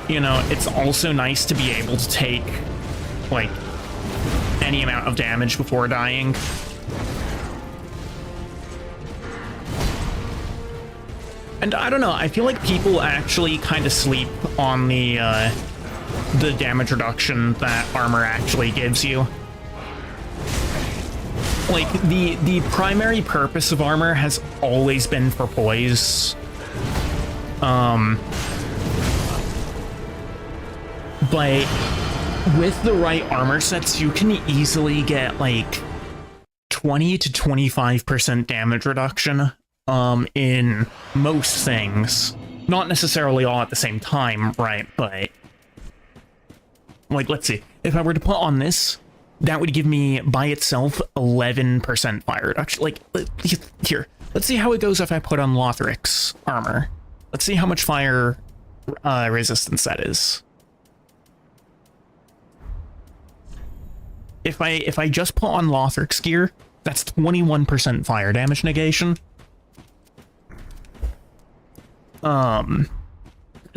you know, it's also nice to be able to take, like, any amount of damage before dying. And I don't know, I feel like people actually kind of sleep on the damage reduction that armor actually gives you. Like, the primary purpose of armor has always been for poise. But with the right armor sets, you can easily get, like, 20 to 25% damage reduction, in most things. Not necessarily all at the same time, right, but... Like, let's see. If I were to put on this... That would give me, by itself, 11% fire reduction. Like, here. Let's see how it goes if I put on Lothric's armor. Let's see how much fire resistance that is. If I just put on Lothric's gear, that's 21% fire damage negation. So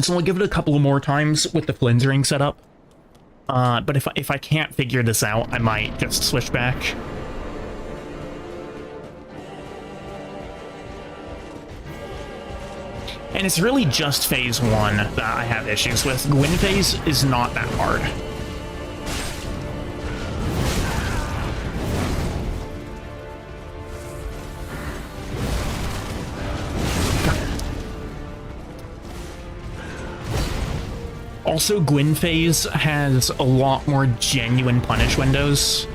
I'll give it a couple of more times with the Flinzering setup. But if I can't figure this out, I might just switch back. And it's really just phase 1 that I have issues with. Gwyn phase is not that hard. Also, Gwyn phase has a lot more genuine punish windows.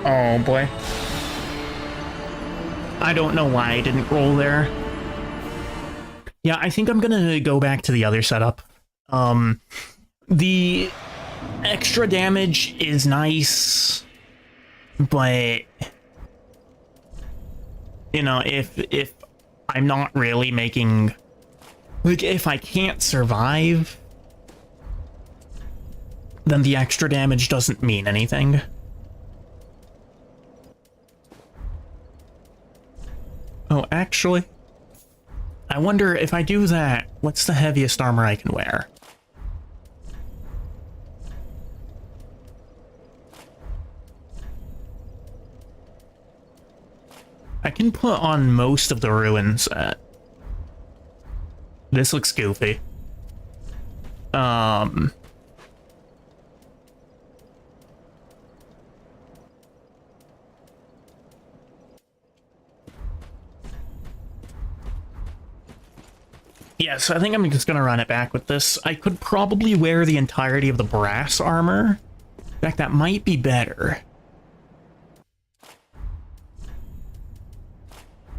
Oh boy. I don't know why I didn't roll there. Yeah, I think I'm gonna go back to the other setup. The extra damage is nice, but you know, if I'm not really making, like, if I can't survive, then the extra damage doesn't mean anything. Oh, actually, I wonder if I do that, what's the heaviest armor I can wear? I can put on most of the ruin set. This looks goofy. Yeah, so I think I'm just gonna run it back with this. I could probably wear the entirety of the brass armor. In fact, that might be better.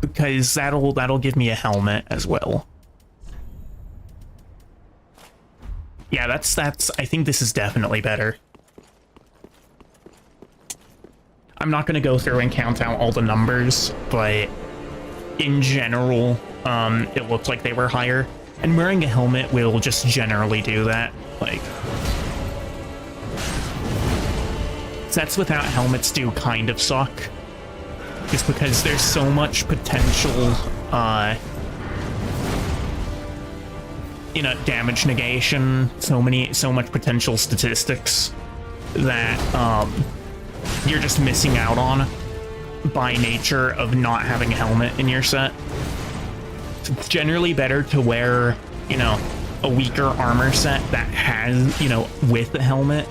Because that'll give me a helmet as well. Yeah, that's I think this is definitely better. I'm not gonna go through and count out all the numbers, but in general, it looked like they were higher. And wearing a helmet will just generally do that. Like, sets without helmets do kind of suck. Just because there's so much potential, you know, damage negation, so much potential statistics that, you're just missing out on by nature of not having a helmet in your set. So it's generally better to wear, you know, a weaker armor set that has, you know, with a helmet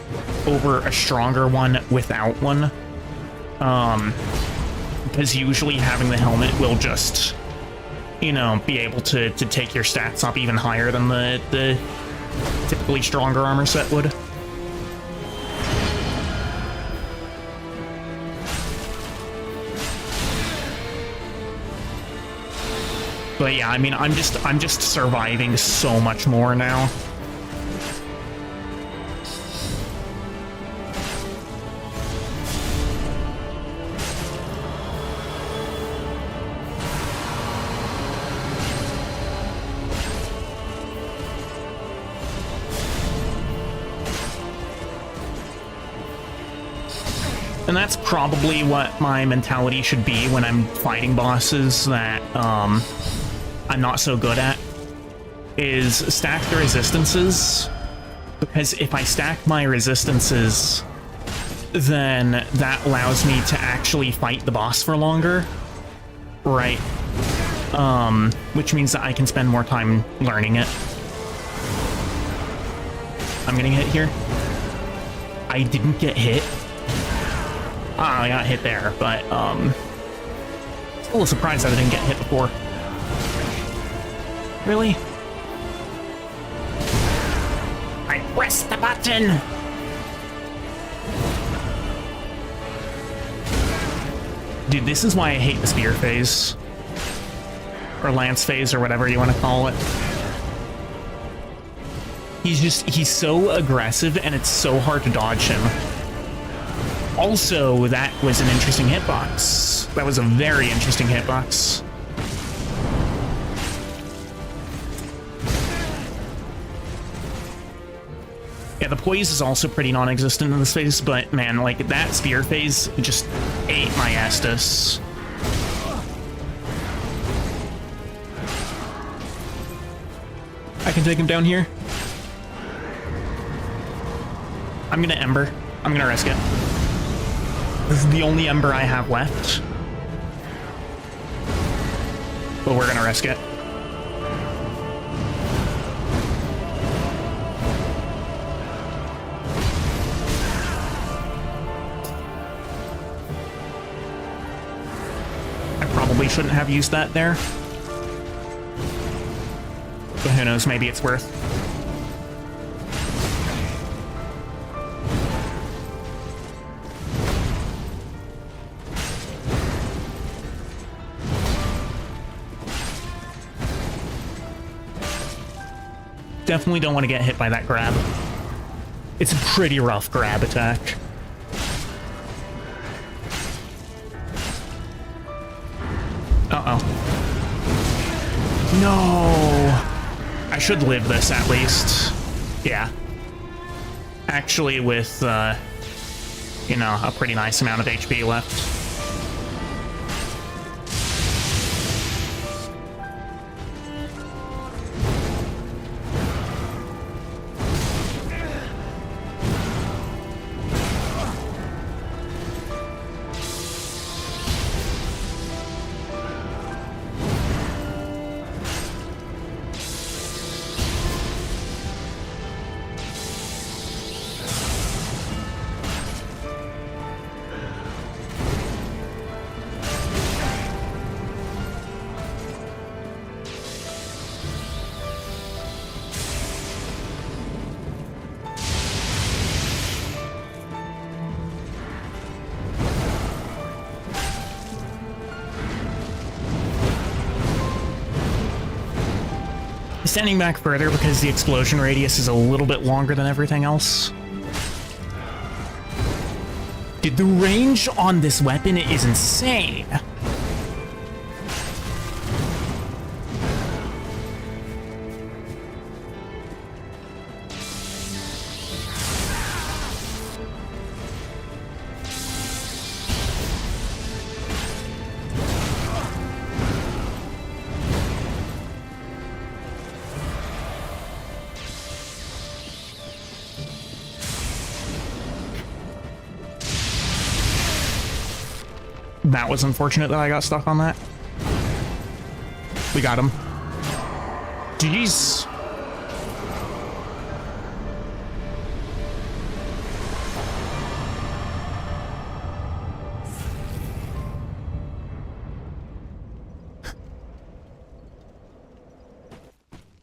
over a stronger one without one. Because usually having the helmet will just, you know, be able to take your stats up even higher than the typically stronger armor set would. But yeah, I mean, I'm just surviving so much more now. And that's probably what my mentality should be when I'm fighting bosses that, I'm not so good at, is stack the resistances, because if I stack my resistances, then that allows me to actually fight the boss for longer, right? Which means that I can spend more time learning it. I'm getting hit here. I didn't get hit. I got hit there, but, still a surprise that I didn't get hit before. Really? I pressed the button! Dude, this is why I hate the spear phase. Or lance phase, or whatever you want to call it. He's so aggressive, and it's so hard to dodge him. Also, that was an interesting hitbox. That was a very interesting hitbox. Yeah, the poise is also pretty non-existent in this phase, but man, like, that spear phase just ate my Estus. I can take him down here. I'm gonna Ember. I'm gonna risk it. This is the only Ember I have left. But we're gonna risk it. I probably shouldn't have used that there. But who knows, maybe it's worth. Definitely don't want to get hit by that grab. It's a pretty rough grab attack. Uh-oh. No! I should live this at least. Yeah. Actually with, you know, a pretty nice amount of HP left. Standing back further because the explosion radius is a little bit longer than everything else. Dude, the range on this weapon is insane. That was unfortunate that I got stuck on that. We got him. Jeez.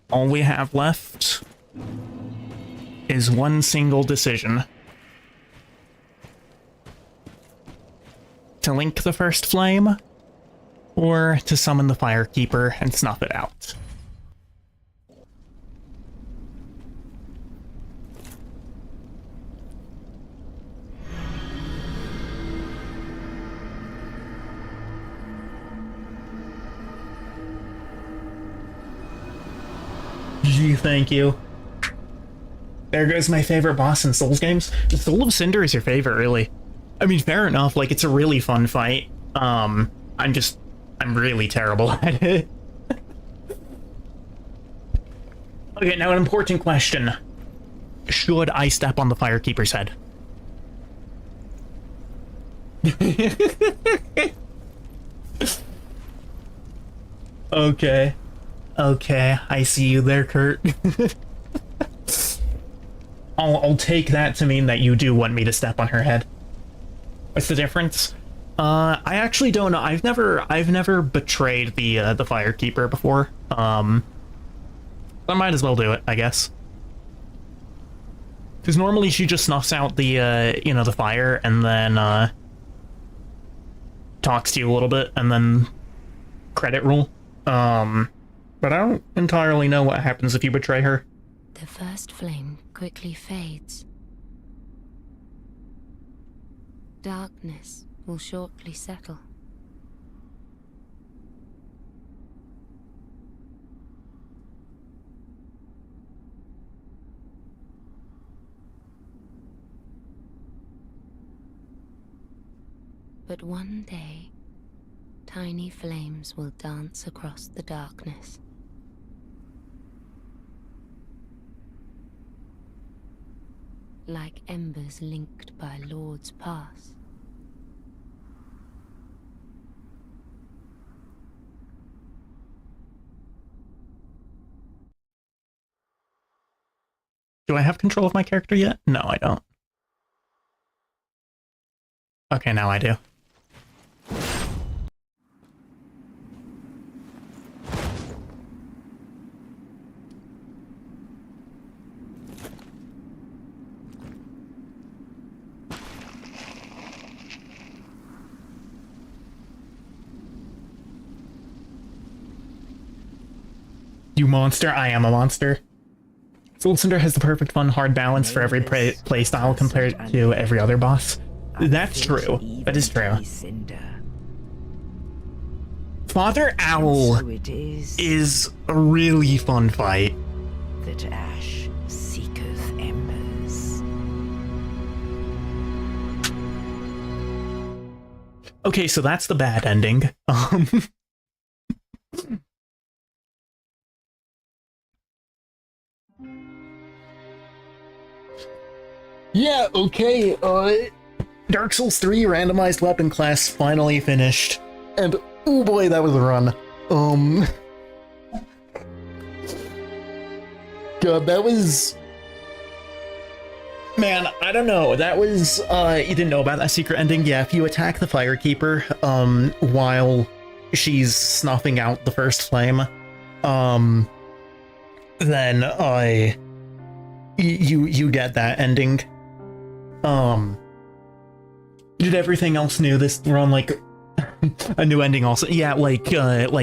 All we have left is one single decision. To link the first flame, or to summon the Firekeeper and snuff it out. Gee, thank you. There goes my favorite boss in Souls games. The Soul of Cinder is your favorite, really. I mean, fair enough, like, it's a really fun fight. I'm really terrible at it. Okay, now an important question. Should I step on the Firekeeper's head? Okay. Okay, I see you there, Kurt. I'll take that to mean that you do want me to step on her head. What's the difference? I actually don't know. I've never betrayed the Firekeeper before. I might as well do it, I guess. Because normally she just snuffs out the you know, the fire and then talks to you a little bit and then credit roll. But I don't entirely know what happens if you betray her. the first flame quickly fades. Darkness will shortly settle. But one day, tiny flames will dance across the darkness. Like embers linked by Lord's Pass. Do I have control of my character yet? No, I don't. Okay, now I do. You monster, I am a monster. Soul Cinder has the perfect fun, hard balance for every play style compared to every other boss. That's true. That is true. Father Owl is a really fun fight. That ash seeketh embers. Okay, so that's the bad ending. Yeah, okay, Dark Souls 3 Randomized Weapon class finally finished. And, oh boy, that was a run. God, that was... Man, I don't know, that was, you didn't know about that secret ending? Yeah, if you attack the Firekeeper, while she's snuffing out the first flame, then, you get that ending. Did everything else new this run, like, a new ending also? Yeah, like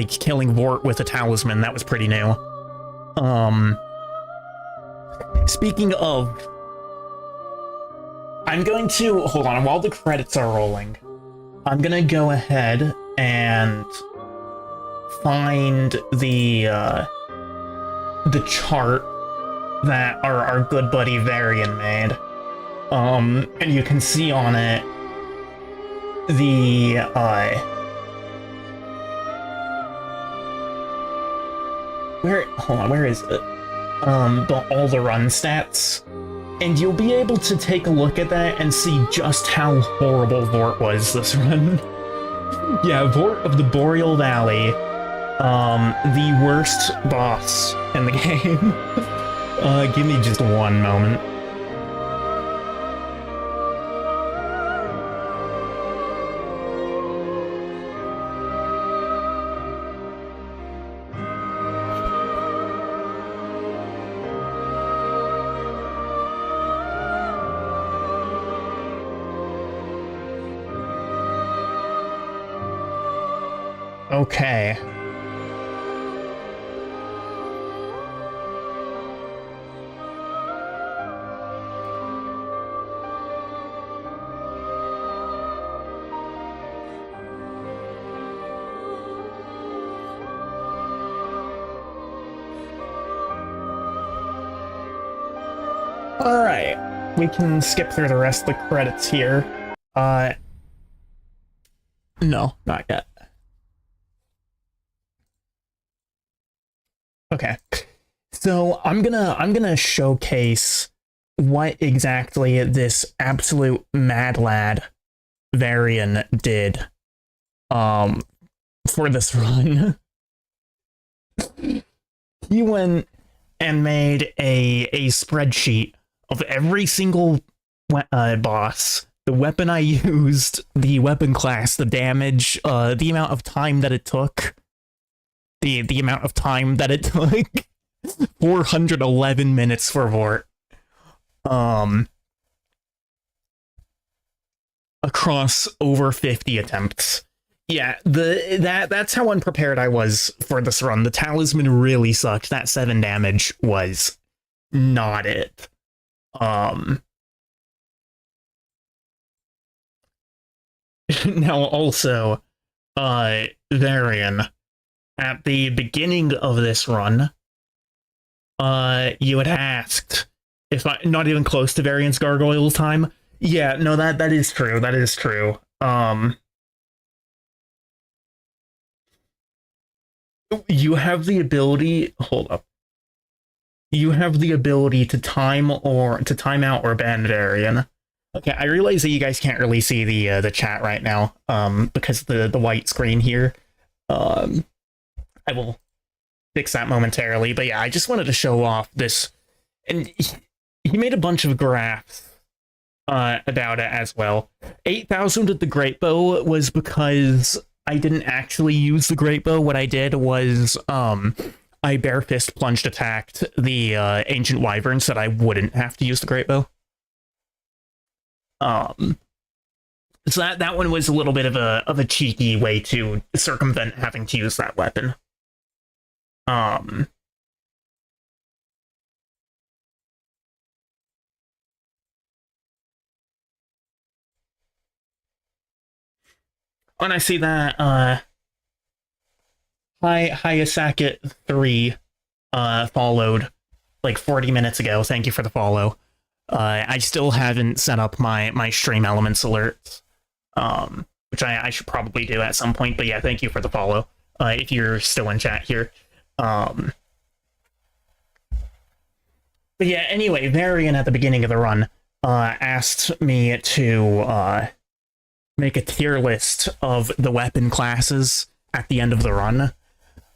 killing Vort with a talisman, that was pretty new. Speaking of, I'm going to, hold on, while the credits are rolling, I'm gonna go ahead and find the chart that our good buddy Varian made. And you can see on it the, hold on, where is it? All the run stats. And you'll be able to take a look at that and see just how horrible Vort was this run. Yeah, Vort of the Boreal Valley, the worst boss in the game. Give me just one moment. Okay. Alright, we can skip through the rest of the credits here. No, not yet. Okay, so I'm gonna showcase what exactly this absolute mad lad Varian did for this run. He went and made a spreadsheet of every single boss, the weapon I used, the weapon class, the damage, the amount of time that it took. The amount of time that it took. 411 minutes for Vort. Across over 50 attempts. Yeah, that's how unprepared I was for this run. The talisman really sucked. That 7 damage was not it. Now also, Varian, at the beginning of this run, you had asked if I not even close to Varian's gargoyle time. Yeah, no, that is true. That is true. You have the ability. Hold up. You have the ability to time out or ban Varian. Okay, I realize that you guys can't really see the chat right now, because of the white screen here. I will fix that momentarily, but yeah, I just wanted to show off this, and he made a bunch of graphs about it as well. 8,000 with the great bow was because I didn't actually use the great bow. What I did was I bare fist plunged attacked the ancient wyvern so that I wouldn't have to use the great bow. So that one was a little bit of a cheeky way to circumvent having to use that weapon. And I see that Hayasaket 3 followed like 40 minutes ago. Thank you for the follow. I still haven't set up my stream elements alerts, which I should probably do at some point. But yeah, thank you for the follow. If you're still in chat here. But yeah, anyway, Varian at the beginning of the run asked me to make a tier list of the weapon classes at the end of the run.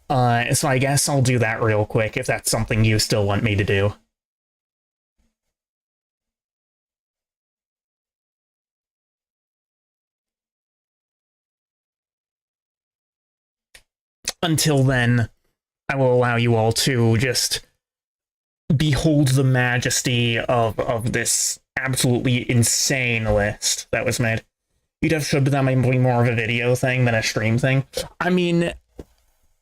So I guess I'll do that real quick if that's something you still want me to do. Until then, I will allow you all to just behold the majesty of this absolutely insane list that was made. You'd have should that might be more of a video thing than a stream thing. I mean,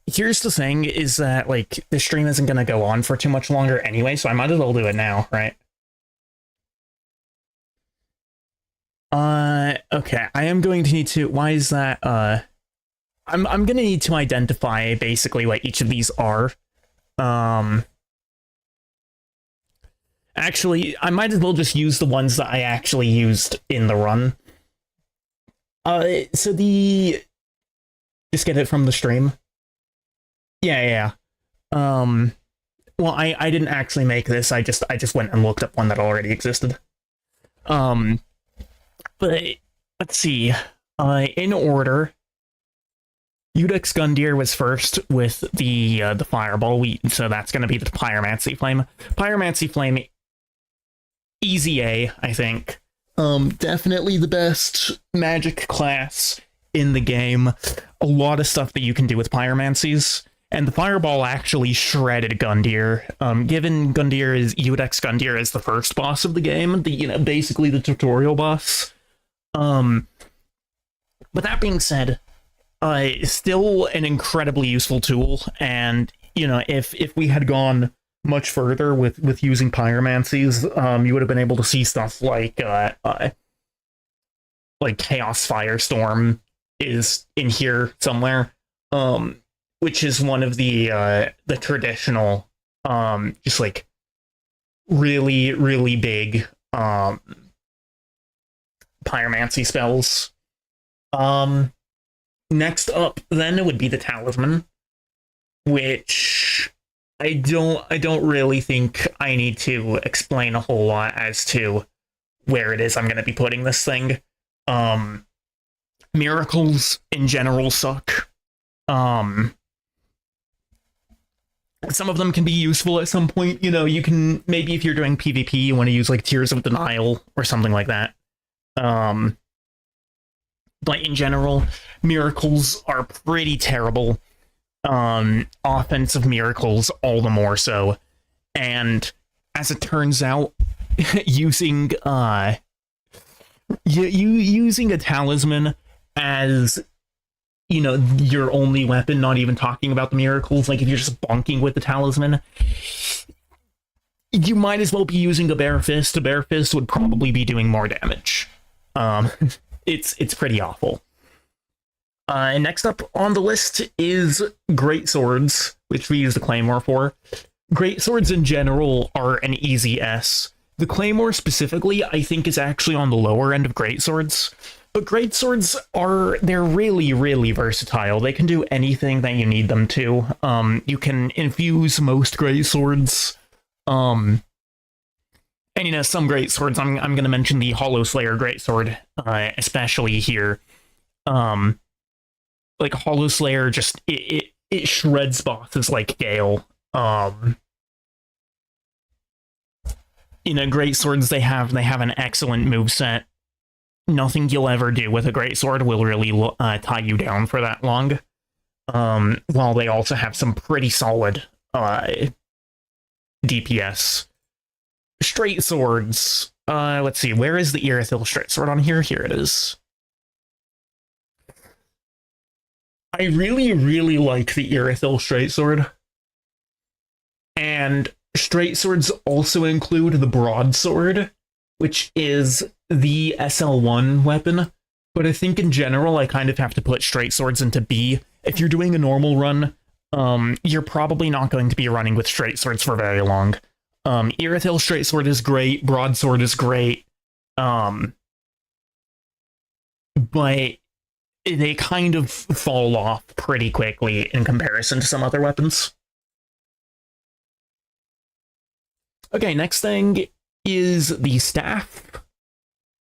here's the thing, is that, like, the stream isn't going to go on for too much longer anyway, so I might as well do it now, right? Okay, I am going to need to... Why is that, I'm going to need to identify basically what each of these are. Actually, I might as well just use the ones that I actually used in the run. So the... Just get it from the stream. Yeah. Well, I didn't actually make this. I just went and looked up one that already existed. But let's see. In order, Udex Gundyr was first with the fireball. So that's going to be the Pyromancy Flame. Pyromancy Flame, easy A, I think. Definitely the best magic class in the game. A lot of stuff that you can do with pyromancies, and the fireball actually shredded Gundyr. Given Udex Gundyr is the first boss of the game, basically the tutorial boss. But that being said, still an incredibly useful tool, and if we had gone much further with using pyromancies, you would have been able to see stuff like Chaos Firestorm is in here somewhere, which is one of the traditional just like really big pyromancy spells. Next up then it would be the Talisman, which I don't really think I need to explain a whole lot as to where it is I'm going to be putting this thing. Miracles in general suck. Some of them can be useful at some point. You can, maybe if you're doing PvP, you want to use like Tears of Denial or something like that. But in general, miracles are pretty terrible. Offensive miracles all the more so. And as it turns out, using using a talisman as your only weapon, not even talking about the miracles, like if you're just bonking with the talisman, you might as well be using a bare fist. A bare fist would probably be doing more damage. It's pretty awful. And next up on the list is great swords, which we use the claymore for. Great swords in general are an easy S. The claymore specifically, I think, is actually on the lower end of great swords. But great swords they're really, really versatile. They can do anything that you need them to. You can infuse most great swords. And some great swords, I'm going to mention the Hollow Slayer greatsword, especially here. Like Hollow Slayer, just it shreds bosses like Gale. Great swords, they have an excellent moveset. Nothing you'll ever do with a greatsword will really tie you down for that long. While they also have some pretty solid DPS. Straight swords. Let's see, where is the Irithyll straight sword on here? Here it is. I really, really like the Irithyll straight sword. And straight swords also include the broadsword, which is the SL1 weapon. But I think in general, I kind of have to put straight swords into B. If you're doing a normal run, you're probably not going to be running with straight swords for very long. Irithyll straight sword is great, broadsword is great, but they kind of fall off pretty quickly in comparison to some other weapons. Okay, next thing is the staff,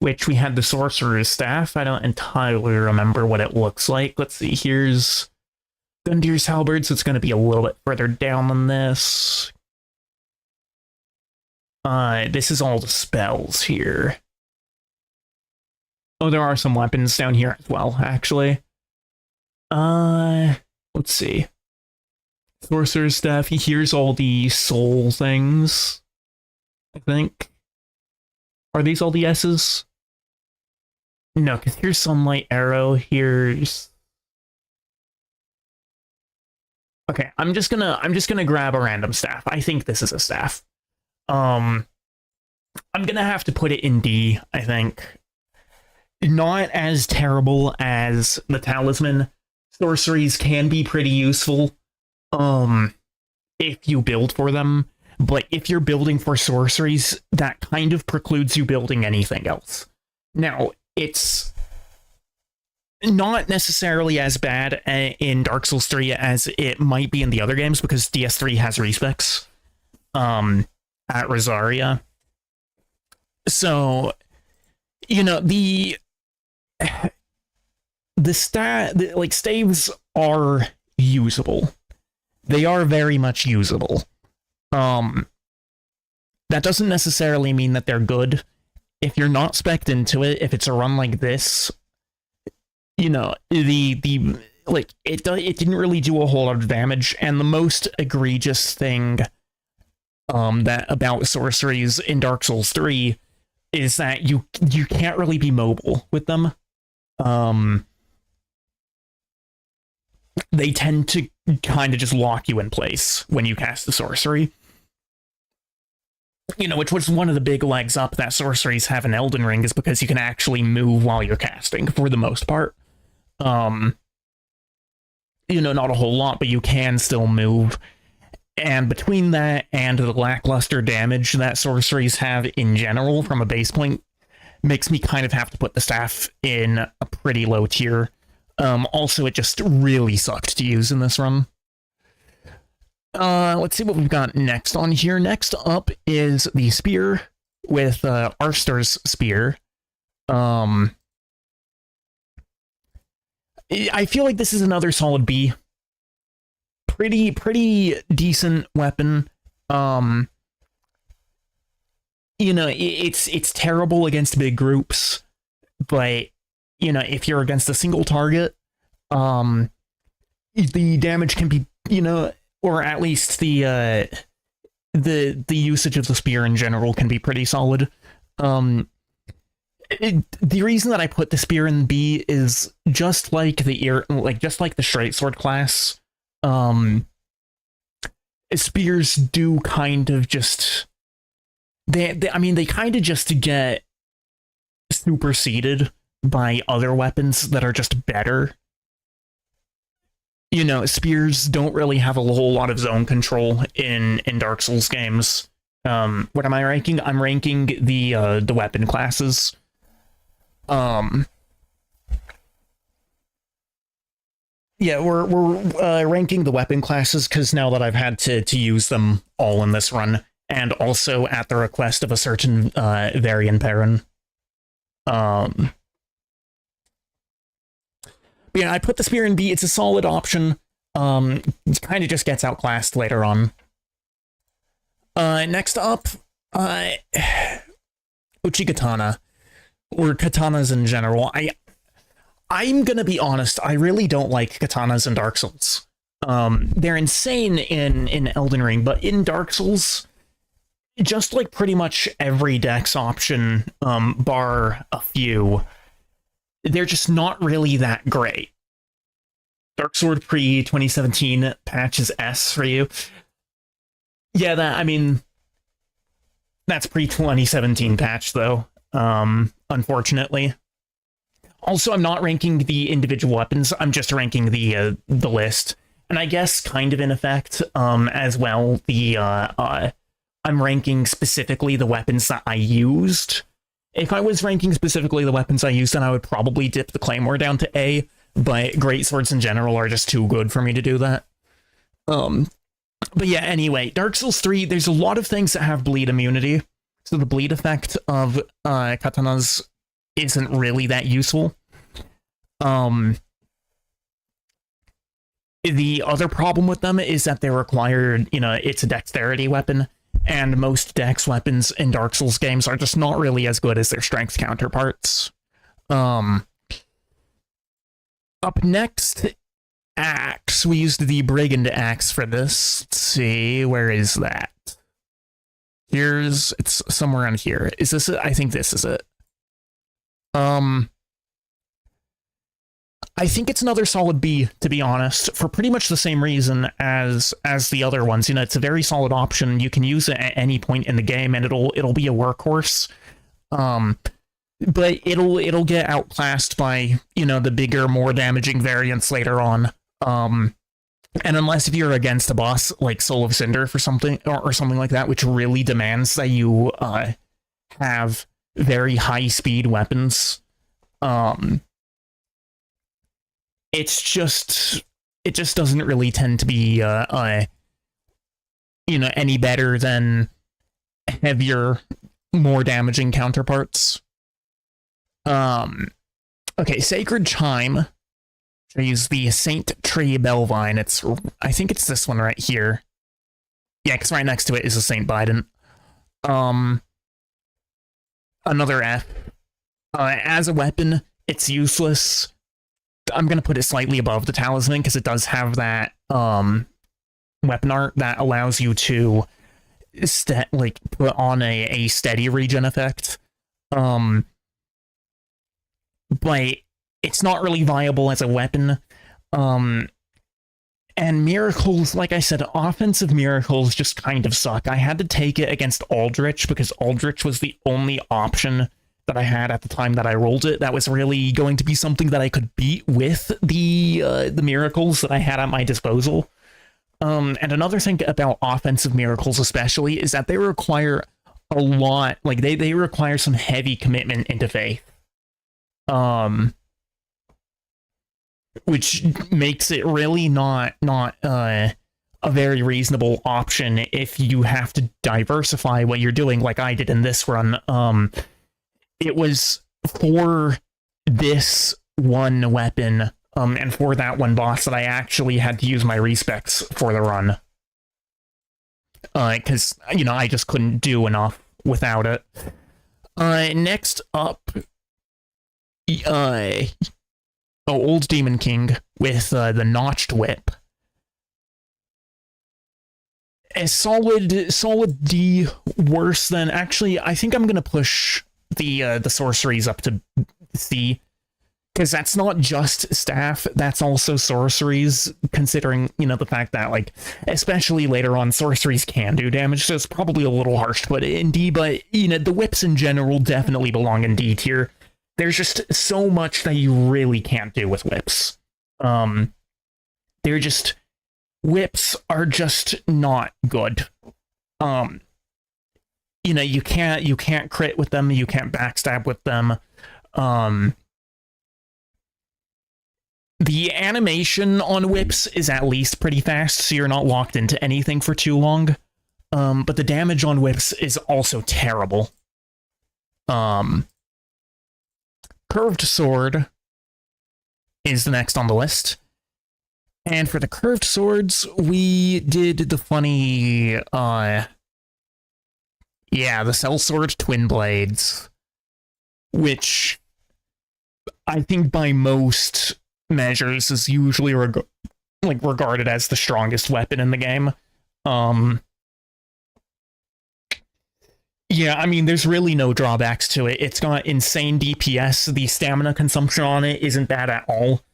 which we had the sorcerer's staff. I don't entirely remember what it looks like. Let's see, here's Gundir's halberd, so it's going to be a little bit further down than this. This is all the spells here. Oh, there are some weapons down here as well, actually. Let's see. Sorcerer's staff, here's all the soul things, I think. Are these all the S's? No, because here's Sunlight Arrow, here's... Okay, I'm just gonna grab a random staff. I think this is a staff. I'm gonna have to put it in D, I think. Not as terrible as the talisman. Sorceries can be pretty useful, if you build for them. But if you're building for sorceries, that kind of precludes you building anything else. Now, it's not necessarily as bad in Dark Souls 3 as it might be in the other games, because DS3 has respecs at Rosaria. So, the staves are usable. They are very much usable. That doesn't necessarily mean that they're good. If you're not spec'd into it, if it's a run like this, it didn't really do a whole lot of damage, and the most egregious thing that about sorceries in Dark Souls 3 is that you can't really be mobile with them. They tend to kind of just lock you in place when you cast the sorcery. Which was one of the big legs up that sorceries have in Elden Ring, is because you can actually move while you're casting, for the most part. Not a whole lot, but you can still move. And between that and the lackluster damage that sorceries have in general from a base point, makes me kind of have to put the staff in a pretty low tier. Also, it just really sucked to use in this run. Let's see what we've got next on here. Next up is the spear with Arstar's spear. I feel like this is another solid B. Pretty decent weapon. It's terrible against big groups, but if you're against a single target, the damage can be, or at least the usage of the spear in general can be pretty solid. The reason that I put the spear in B is just like the straight sword class. Spears do kind of just I mean, they kind of just get superseded by other weapons that are just better. You know, spears don't really have a whole lot of zone control in Dark Souls games. What am I ranking? I'm ranking the weapon classes. Yeah, we're ranking the weapon classes because now that I've had to use them all in this run, and also at the request of a certain Varian Perrin. But yeah, I put the spear in B. It's a solid option. It kind of just gets outclassed later on. Next up, Uchigatana, or katanas in general. I'm gonna be honest, I really don't like katanas in Dark Souls. They're insane in Elden Ring, but in Dark Souls, just like pretty much every dex option, bar a few, they're just not really that great. Dark Sword pre-2017 patches S for you. Yeah, that's pre-2017 patch, though, unfortunately. Also, I'm not ranking the individual weapons, I'm just ranking the list. And I guess, kind of in effect, as well, I'm ranking specifically the weapons that I used. If I was ranking specifically the weapons I used, then I would probably dip the Claymore down to A, but greatswords in general are just too good for me to do that. But yeah, anyway, Dark Souls 3, there's a lot of things that have bleed immunity, so the bleed effect of katanas isn't really that useful. The other problem with them is that they require, it's a dexterity weapon, and most dex weapons in Dark Souls games are just not really as good as their strength counterparts. Up next, axe. We used the brigand axe for this. Let's see, where is that? It's somewhere around here. Is this it? I think this is it. I think it's another solid B, to be honest, for pretty much the same reason as the other ones. It's a very solid option. You can use it at any point in the game, and it'll be a workhorse. But it'll get outclassed by, the bigger, more damaging variants later on. And unless if you're against a boss like Soul of Cinder for something or something like that, which really demands that you have very high speed weapons, it just doesn't really tend to be any better than heavier, more damaging counterparts. Okay, Sacred Chime. I use the Saint Tree Bellvine. I think it's this one right here. Yeah, because right next to it is a Saint Bident. Another F. As a weapon, it's useless. I'm gonna put it slightly above the Talisman because it does have that weapon art that allows you to put on a steady regen effect. But it's not really viable as a weapon. And miracles, like I said, offensive miracles just kind of suck. I had to take it against Aldrich because Aldrich was the only option that I had at the time that I rolled it that was really going to be something that I could beat with the miracles that I had at my disposal. And another thing about offensive miracles especially is that they require a lot, they require some heavy commitment into faith. Which makes it really not a very reasonable option if you have to diversify what you're doing like I did in this run. It was for this one weapon, and for that one boss that I actually had to use my respecs for the run. Because, I just couldn't do enough without it. Next up, Old Demon King with the Notched Whip. A solid D, worse than... Actually, I think I'm going to push the sorceries up to C, because that's not just staff, that's also sorceries, considering, the fact that, like, especially later on, sorceries can do damage, so it's probably a little harsh to put it in D, but, the whips in general definitely belong in D tier. There's just so much that you really can't do with whips. Whips are just not good. You can't crit with them, you can't backstab with them. The animation on whips is at least pretty fast, so you're not locked into anything for too long. But the damage on whips is also terrible. Curved sword is the next on the list. And for the curved swords, we did the funny, the sellsword twin blades, which I think by most measures is usually regarded as the strongest weapon in the game. There's really no drawbacks to it. It's got insane DPS. The stamina consumption on it isn't bad at all.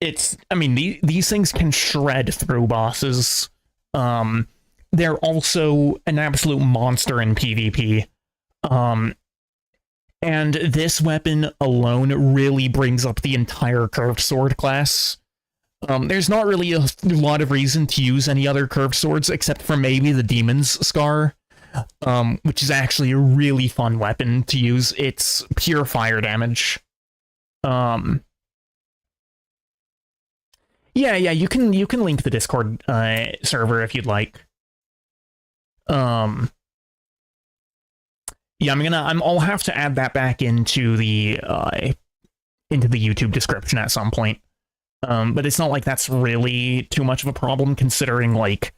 These things can shred through bosses. They're also an absolute monster in PvP. And this weapon alone really brings up the entire curved sword class. There's not really a lot of reason to use any other curved swords except for maybe the Demon's Scar, which is actually a really fun weapon to use. It's pure fire damage. You can link the Discord server if you'd like. I'll have to add that back into the YouTube description at some point. But it's not like that's really too much of a problem, considering, like,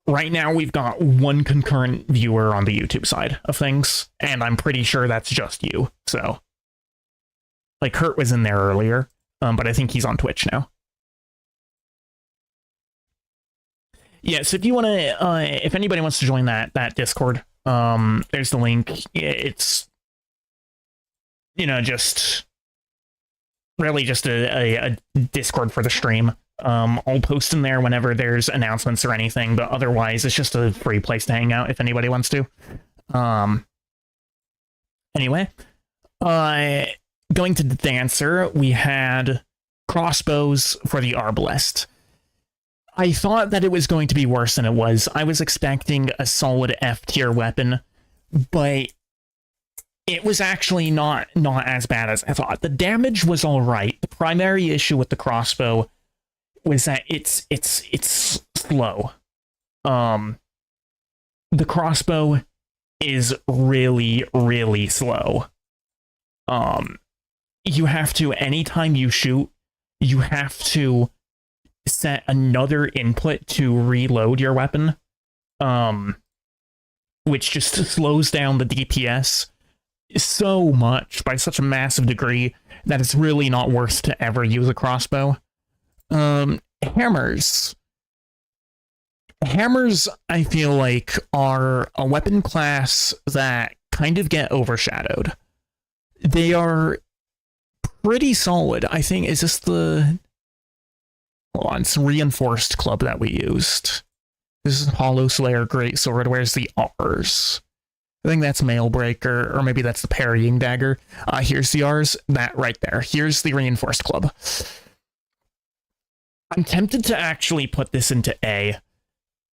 right now we've got one concurrent viewer on the YouTube side of things, and I'm pretty sure that's just you. So, like, Kurt was in there earlier, but I think he's on Twitch now. Yeah, so if you want to, if anybody wants to join that Discord, there's the link. It's, just really just a Discord for the stream. I'll post in there whenever there's announcements or anything, but otherwise it's just a free place to hang out if anybody wants to. Anyway, going to the dancer, we had crossbows for the arbalest. I thought that it was going to be worse than it was. I was expecting a solid F tier weapon, but it was actually not as bad as I thought. The damage was all right. The primary issue with the crossbow was that it's slow. The crossbow is really, really slow. You have to, anytime you shoot, you have to set another input to reload your weapon, which just slows down the DPS so much, by such a massive degree, that it's really not worth to ever use a crossbow. Hammers, I feel like, are a weapon class that kind of get overshadowed. They are pretty solid. I think, is this the... Hold on, it's Reinforced Club that we used. This is Hollow Slayer Greatsword. Where's the R's? I think that's Mailbreaker, or maybe that's the Parrying Dagger. Here's the R's. That right there. Here's the Reinforced Club. I'm tempted to actually put this into A.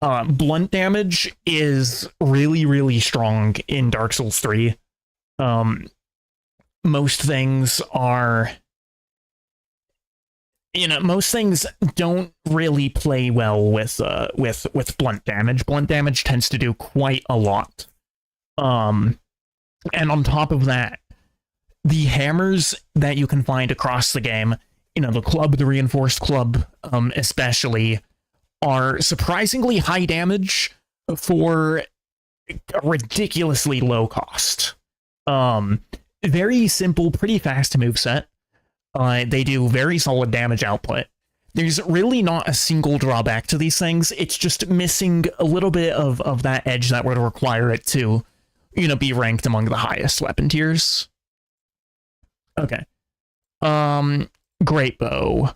Blunt damage is really, really strong in Dark Souls 3. Most things are... most things don't really play well with blunt damage. Blunt damage tends to do quite a lot. And on top of that, the hammers that you can find across the game, the club, the Reinforced Club, especially, are surprisingly high damage for a ridiculously low cost. Very simple, pretty fast moveset. They do very solid damage output. There's really not a single drawback to these things. It's just missing a little bit of that edge that would require it to, be ranked among the highest weapon tiers. Okay. Great bow.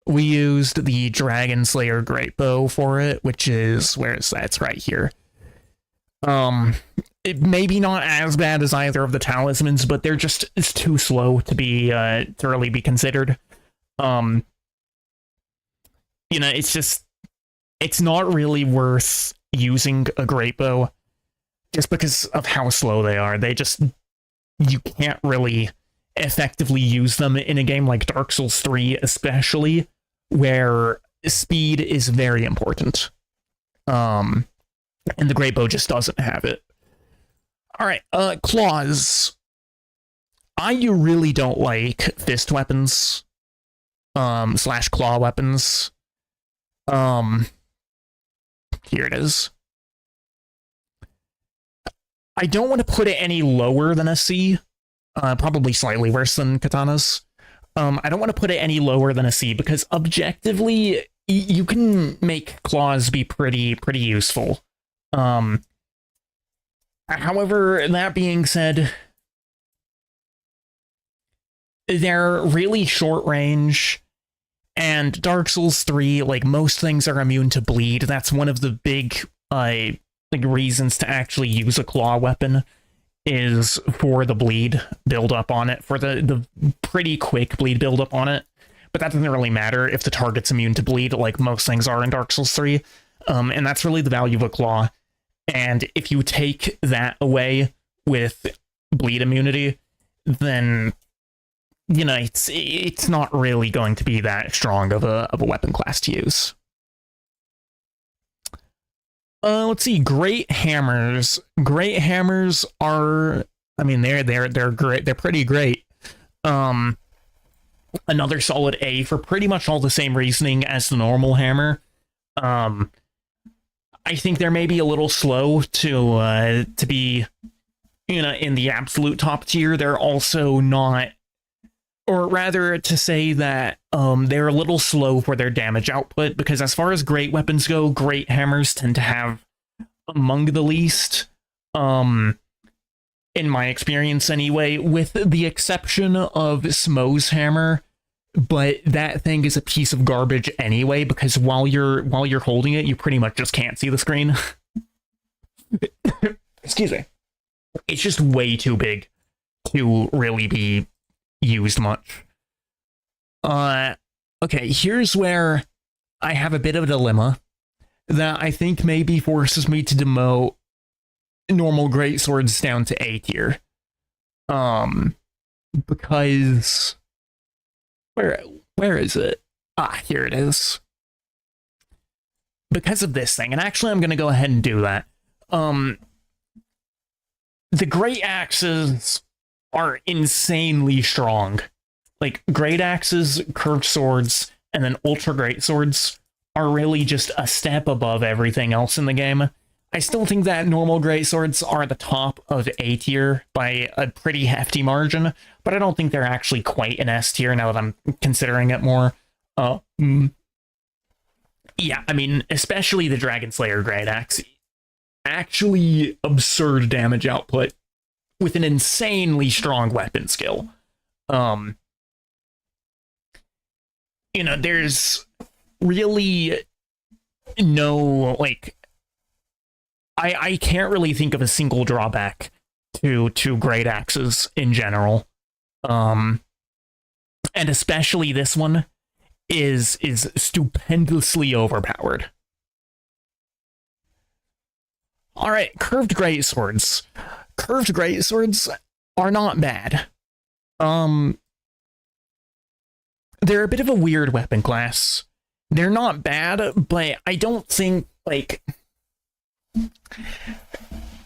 We used the Dragon Slayer Great Bow for it, which is, where is that? It's right here. It maybe not as bad as either of the talismans, but they're just, it's too slow to be, to really be considered. It's just, it's not really worth using a Great Bow just because of how slow they are. You can't really effectively use them in a game like Dark Souls 3, especially, where speed is very important. And the Great Bow just doesn't have it. Alright, claws. I really don't like fist weapons. Slash claw weapons. Here it is. I don't want to put it any lower than a C. Probably slightly worse than katanas. I don't want to put it any lower than a C because objectively, you can make claws be pretty useful. However, that being said, they're really short range, and Dark Souls 3, like, most things are immune to bleed. That's one of the big, reasons to actually use a claw weapon, is for the bleed build up on it, for the pretty quick bleed build up on it. But that doesn't really matter if the target's immune to bleed, like most things are in Dark Souls 3. And that's really the value of a claw. And if you take that away with bleed immunity, then, it's not really going to be that strong of a weapon class to use. Let's see, great hammers. Great hammers are, they're great. They're pretty great. Another solid A for pretty much all the same reasoning as the normal hammer. I think they're maybe a little slow to be, in the absolute top tier. They're also not, or rather to say that they're a little slow for their damage output, because as far as great weapons go, great hammers tend to have among the least, in my experience anyway, with the exception of Smo's hammer. But that thing is a piece of garbage anyway, because while you're holding it, you pretty much just can't see the screen. Excuse me. It's just way too big to really be used much. Okay, here's where I have a bit of a dilemma that I think maybe forces me to demote normal greatswords down to A tier. Because where is it? Ah, here it is. Because of this thing, and actually I'm gonna go ahead and do that. The great axes are insanely strong. Like, great axes, curved swords, and then ultra great swords are really just a step above everything else in the game. I still think that normal great swords are at the top of A tier by a pretty hefty margin, but I don't think they're actually quite an S tier now that I'm considering it more. Yeah, especially the Dragon Slayer Great Axe. Actually absurd damage output with an insanely strong weapon skill. There's really no, I can't really think of a single drawback to great axes in general. And especially this one is stupendously overpowered. Alright, curved greatswords. Curved greatswords are not bad. They're a bit of a weird weapon class. They're not bad, but I don't think,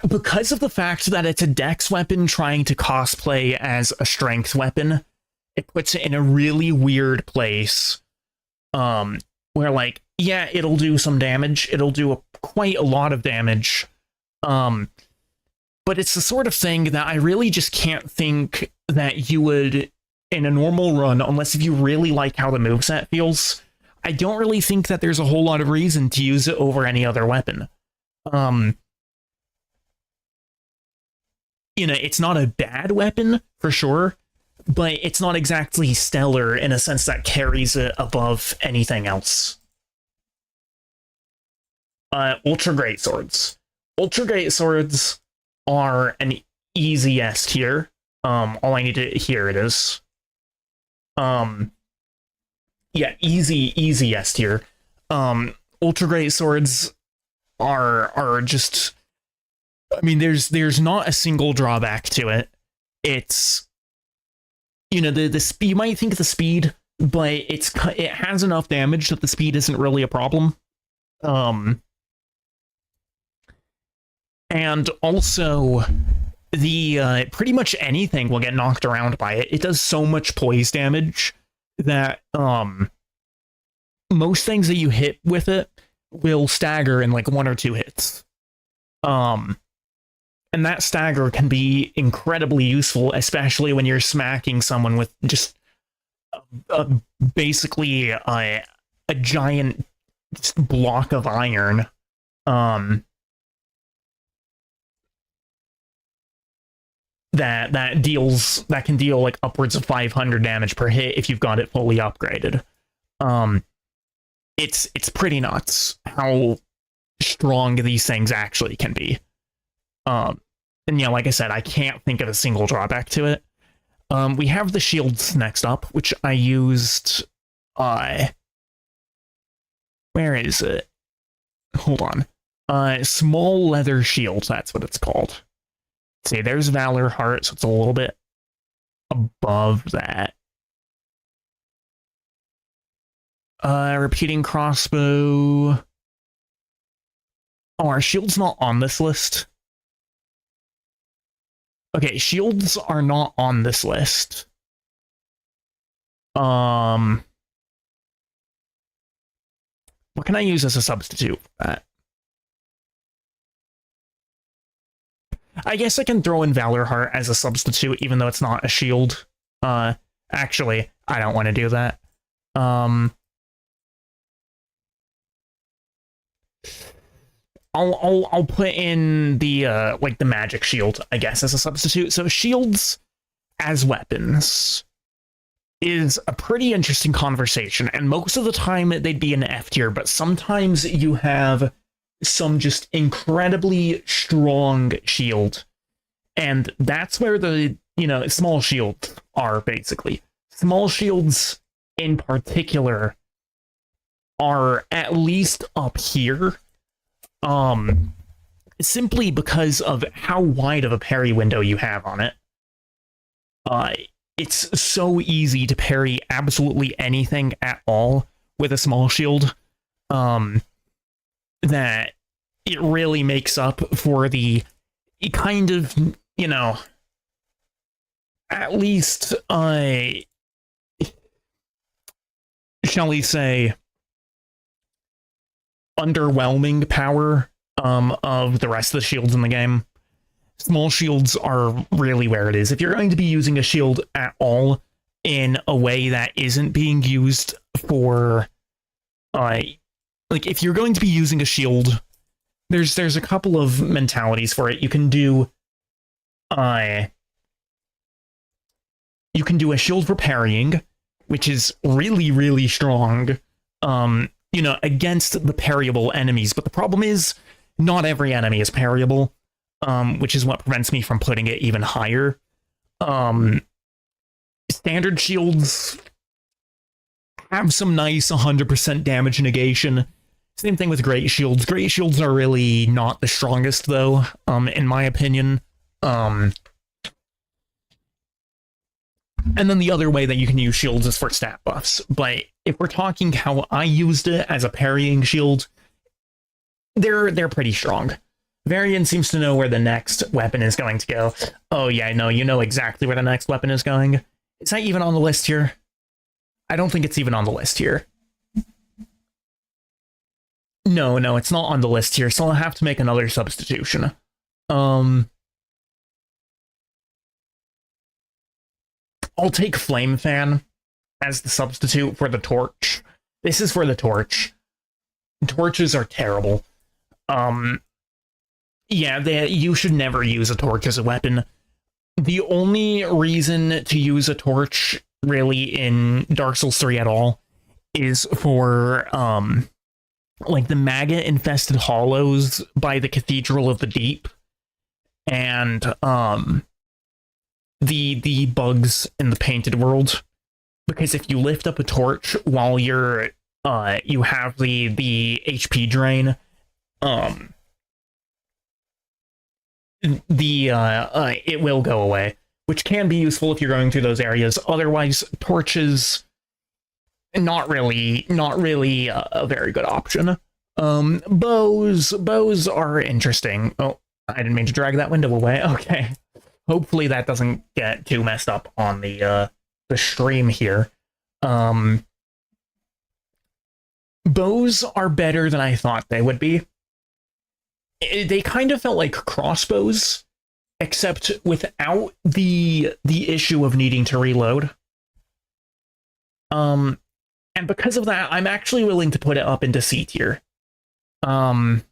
because of the fact that it's a dex weapon trying to cosplay as a strength weapon, it puts it in a really weird place, where, yeah, it'll do some damage, it'll do quite a lot of damage, but it's the sort of thing that I really just can't think that you would, in a normal run, unless if you really like how the moveset feels, I don't really think that there's a whole lot of reason to use it over any other weapon. It's not a bad weapon, for sure, but it's not exactly stellar in a sense that carries it above anything else. Ultra Great Swords. Ultra Great Swords are an easy S tier. All I need to, here it is. Yeah, easy S tier. Ultra Great Swords are just, I mean, there's not a single drawback to it. It's, you know, the speed, you might think the speed, but it has enough damage that the speed isn't really a problem. And also, the pretty much anything will get knocked around by it. It does so much poise damage that most things that you hit with it will stagger in like 1 or 2 hits. And that stagger can be incredibly useful, especially when you're smacking someone with just basically a giant block of iron. That can deal like upwards of 500 damage per hit if you've got it fully upgraded. It's pretty nuts how strong these things actually can be. And yeah, like I said, I can't think of a single drawback to it. We have the shields next up, which I used. Where is it? Hold on. Small leather shield. That's what it's called. See, there's Valor Heart, so it's a little bit above that. Repeating crossbow. Oh, our shield's not on this list. Okay, shields are not on this list. What can I use as a substitute for that? I guess I can throw in Valor Heart as a substitute, even though it's not a shield. Actually, I don't want to do that. I'll put in the like the magic shield, I guess, as a substitute. So shields as weapons is a pretty interesting conversation, and most of the time they'd be an F tier, but sometimes you have some just incredibly strong shield, and that's where the, you know, small shields are, basically. Small shields in particular are at least up here, simply because of how wide of a parry window you have on it. It's so easy to parry absolutely anything at all with a small shield, that it really makes up for the kind of, you know, at least, shall we say, underwhelming power of the rest of the shields in the game. Small shields are really where it is. If you're going to be using a shield at all in a way that isn't being used for, like, if you're going to be using a shield, there's a couple of mentalities for it. You can do a shield for parrying, which is really, really strong, you know, against the parryable enemies. But the problem is, not every enemy is parryable, which is what prevents me from putting it even higher. Standard shields have some nice 100% damage negation. Same thing with great shields. Great shields are really not the strongest, though, in my opinion. And then the other way that you can use shields is for stat buffs. But if we're talking how I used it as a parrying shield, they're pretty strong. Varian seems to know where the next weapon is going to go. Oh yeah, no, you know exactly where the next weapon is going. Is that even on the list here? I don't think it's even on the list here. No, it's not on the list here, so I'll have to make another substitution. I'll take Flame Fan as the substitute for the torch. This is for the torch. Torches are terrible. Yeah, you should never use a torch as a weapon. the only reason to use a torch really in Dark Souls 3 at all is for like the maggot infested hollows by the Cathedral of the Deep, and the bugs in the Painted World. Because if you lift up a torch while you're you have the HP drain, it will go away, which can be useful if you're going through those areas. Otherwise, torches, not really a very good option. Bows are interesting. Oh, I didn't mean to drag that window away. Okay, hopefully that doesn't get too messed up on the stream here. Bows are better than I thought they would be. They kind of felt like crossbows, except without the issue of needing to reload. And because of that, I'm actually willing to put it up into C tier. You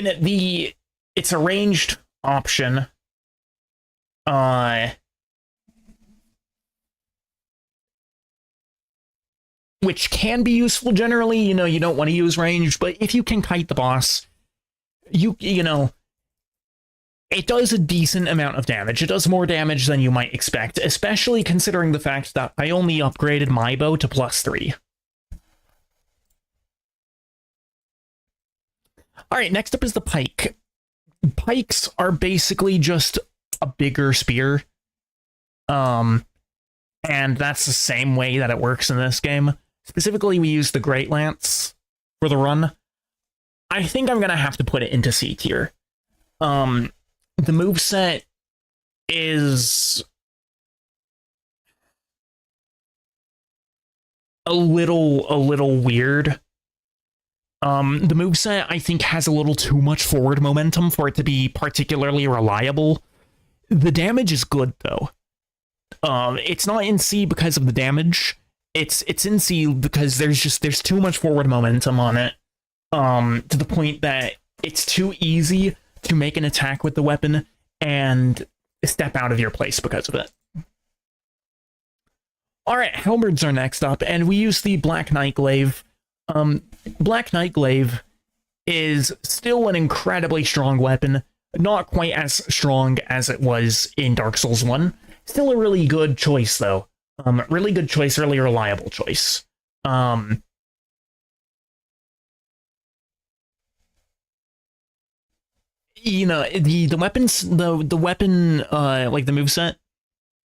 know, it's a ranged option. Which can be useful generally. You know, you don't want to use ranged, but if you can kite the boss, you know, it does a decent amount of damage. It does more damage than you might expect, especially considering the fact that I only upgraded my bow to +3. Alright, next up is the pike. Pikes are basically just a bigger spear. And that's the same way that it works in this game. Specifically, we use the Great Lance for the run. I think I'm going to have to put it into C tier. The moveset is a little weird. The moveset, I think, has a little too much forward momentum for it to be particularly reliable. The damage is good, though. It's not in C because of the damage. It's in C because there's too much forward momentum on it. To the point that it's too easy to make an attack with the weapon and step out of your place because of it. Alright, halberds are next up, and we use the Black Knight Glaive. Black Knight Glaive is still an incredibly strong weapon, not quite as strong as it was in Dark Souls 1. Still a really good choice, though. Really good choice, really reliable choice. You know, the weapons, the weapon, like the moveset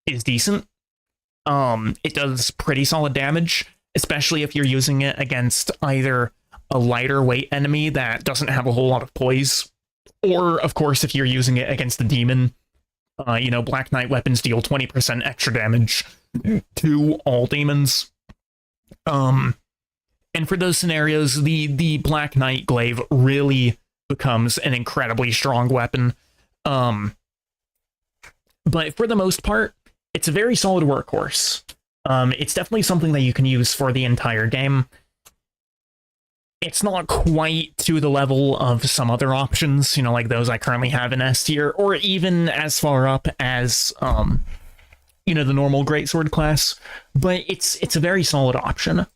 is decent. It does pretty solid damage, especially if you're using it against either a lighter weight enemy that doesn't have a whole lot of poise, or, of course, if you're using it against the demon. You know, Black Knight weapons deal 20% extra damage to all demons. And for those scenarios, the Black Knight Glaive really becomes an incredibly strong weapon. But for the most part, it's a very solid workhorse. It's definitely something that you can use for the entire game. It's not quite to the level of some other options, you know, like those I currently have in S tier, or even as far up as, you know, the normal greatsword class, but it's a very solid option.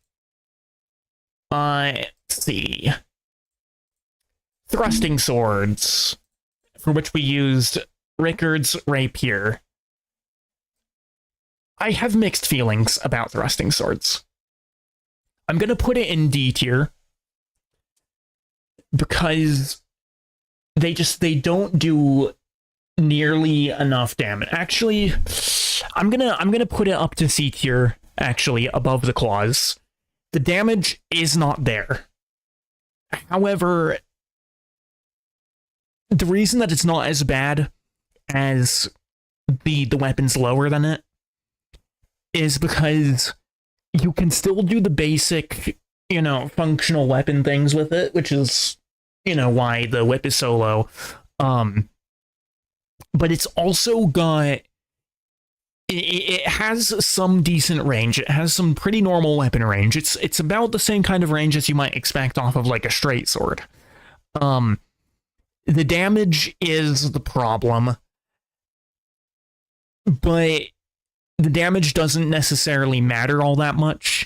Let's see. Thrusting swords, for which we used Rickard's Rapier. I have mixed feelings about thrusting swords. I'm going to put it in D tier, because they don't do nearly enough damage. Actually, I'm gonna put it up to C tier, actually, above the claws. The damage is not there. However, the reason that it's not as bad as the weapons lower than it is because you can still do the basic, you know, functional weapon things with it, which is, you know, why the whip is so low. But it's also got, it has some decent range. It has some pretty normal weapon range. It's about the same kind of range as you might expect off of like a straight sword. the damage is the problem, but the damage doesn't necessarily matter all that much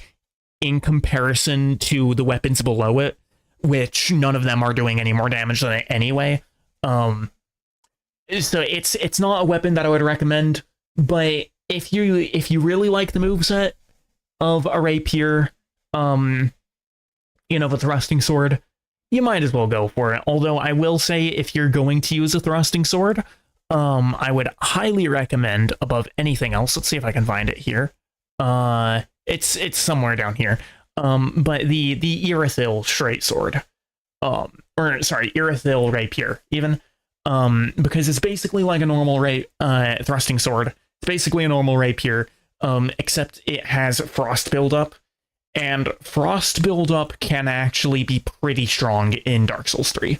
in comparison to the weapons below it, which none of them are doing any more damage than it anyway. So it's not a weapon that I would recommend, but if you really like the moveset of a rapier, of a thrusting sword, you might as well go for it. Although I will say, if you're going to use a thrusting sword, I would highly recommend, above anything else, let's see if I can find it here. It's somewhere down here. But the Irithyll straight sword, Irithyll rapier, even, because it's basically like a normal thrusting sword. It's basically a normal rapier, except it has frost buildup. And frost buildup can actually be pretty strong in Dark Souls 3.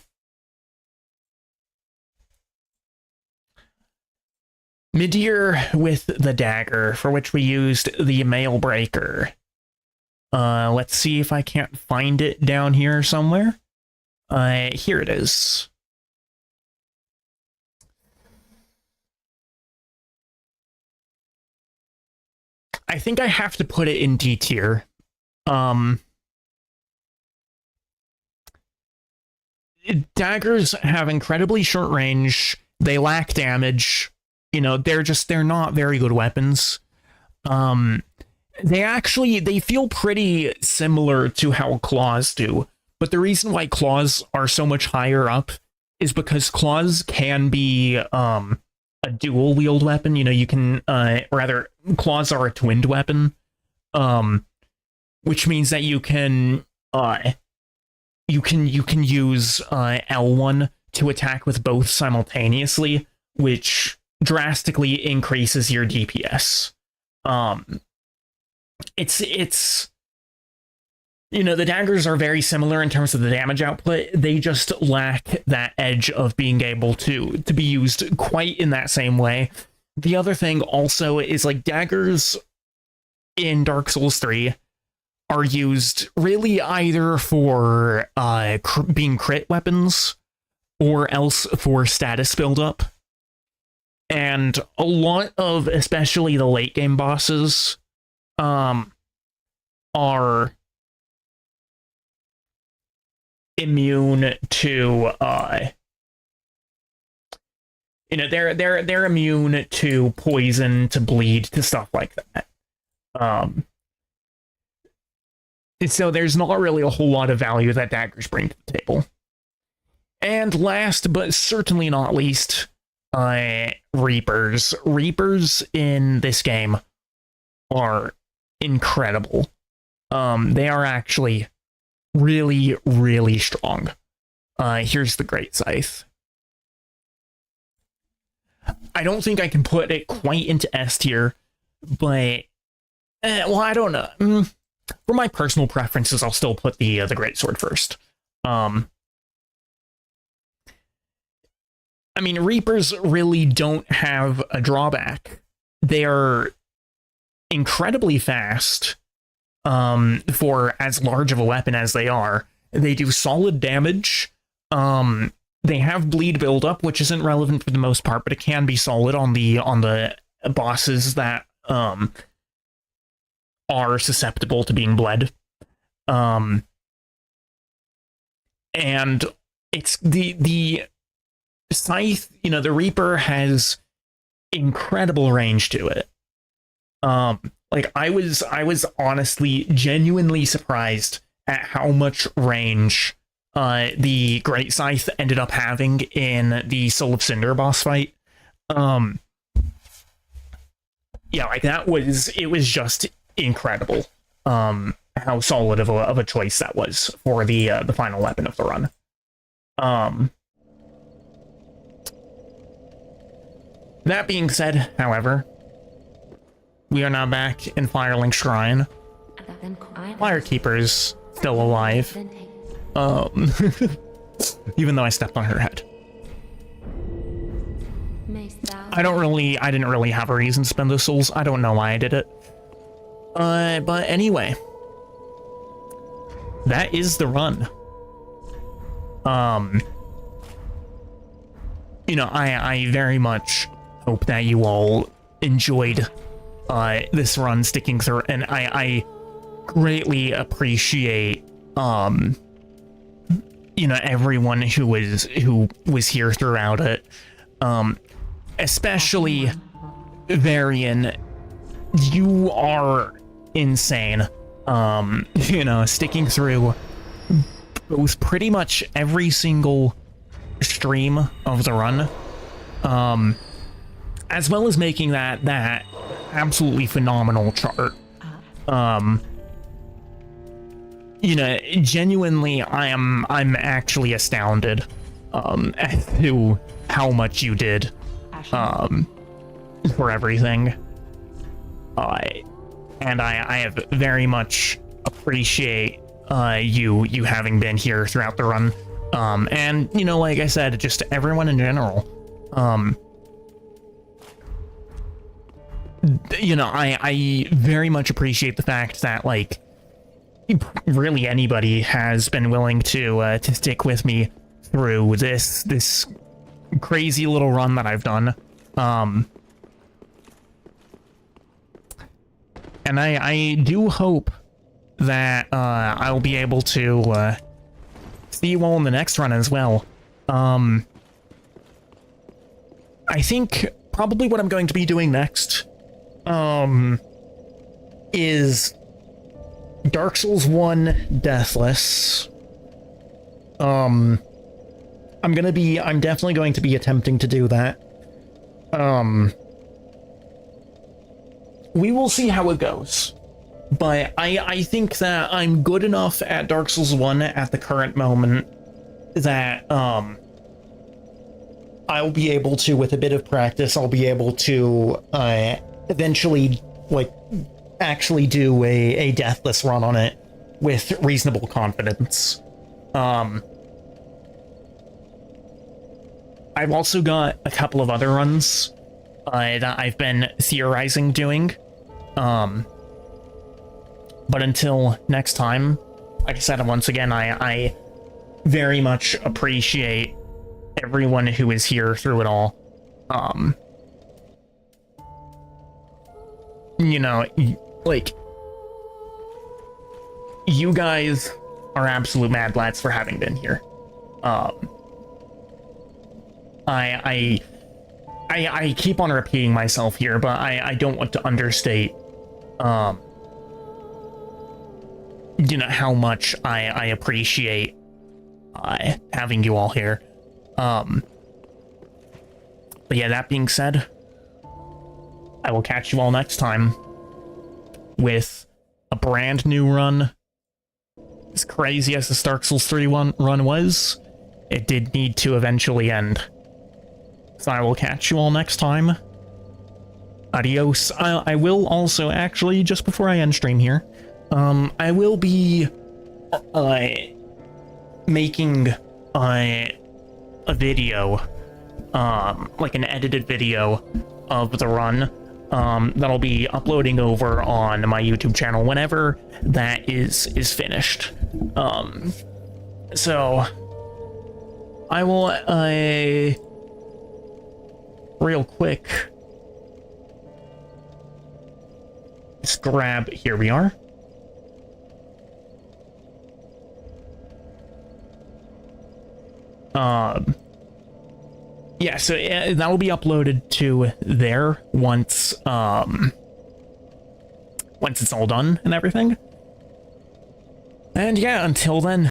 Midir with the dagger, for which we used the mail breaker. Let's see if I can't find it down here somewhere. Here it is. I think I have to put it in D tier. Daggers have incredibly short range. They lack damage. They're not very good weapons. They feel pretty similar to how claws do. But the reason why claws are so much higher up is because claws can be a dual wield weapon. You can claws are a twinned weapon. Which means that you can use L1 to attack with both simultaneously, which drastically increases your DPS. The daggers are very similar in terms of the damage output. They just lack that edge of being able to be used quite in that same way. The other thing also is, like, daggers in Dark Souls 3 are used really either for being crit weapons or else for status buildup. And a lot of, especially the late game bosses, are immune to they're immune to poison, to bleed, to stuff like that. So there's not really a whole lot of value that daggers bring to the table. And last, but certainly not least, Reapers. Reapers in this game are incredible. They are actually really, really strong. Here's the Great Scythe. I don't think I can put it quite into S tier, but I don't know. For my personal preferences, I'll still put the Greatsword first. Reapers really don't have a drawback. They are incredibly fast for as large of a weapon as they are. They do solid damage. They have bleed buildup, which isn't relevant for the most part, but it can be solid on the bosses that are susceptible to being bled. And it's the scythe, the Reaper has incredible range to it. I was honestly genuinely surprised at how much range the Great Scythe ended up having in the Soul of Cinder boss fight. It was just incredible how solid of a choice that was for the final weapon of the run. That being said, however, we are now back in Firelink Shrine. Firekeeper's still alive. Even though I stepped on her head. I didn't really have a reason to spend those souls. I don't know why I did it. But anyway. That is the run. I very much hope that you all enjoyed this run sticking through, and I greatly appreciate everyone who was here throughout it, especially Varian. You are insane. Sticking through both pretty much every single stream of the run, as well as making that absolutely phenomenal chart. Genuinely, I'm actually astounded as to how much you did for everything. And I have very much appreciate you having been here throughout the run. And like I said, just everyone in general. I very much appreciate the fact that, like, really anybody has been willing to stick with me through this crazy little run that I've done. And I do hope that I'll be able to see you all in the next run as well. I think probably what I'm going to be doing next is Dark Souls 1 Deathless. I'm definitely going to be attempting to do that. We will see how it goes. But I think that I'm good enough at Dark Souls 1 at the current moment that I'll be able to, with a bit of practice, I'll be able to eventually, like, actually do a deathless run on it with reasonable confidence. I've also got a couple of other runs that I've been theorizing doing. But until next time, like I said, once again, I very much appreciate everyone who is here through it all. Like, you guys are absolute mad lads for having been here. I keep on repeating myself here, but I don't want to understate how much I appreciate having you all here. But yeah, that being said, I will catch you all next time with a brand new run. As crazy as the Dark Souls 3 run was, it did need to eventually end. So I will catch you all next time. Adios. I will also, actually, just before I end stream here, I will be making a video, like an edited video of the run, that'll be uploading over on my YouTube channel whenever that is finished. So I will real quick just grab, here we are. Yeah, so that will be uploaded to there once it's all done and everything. And yeah, until then,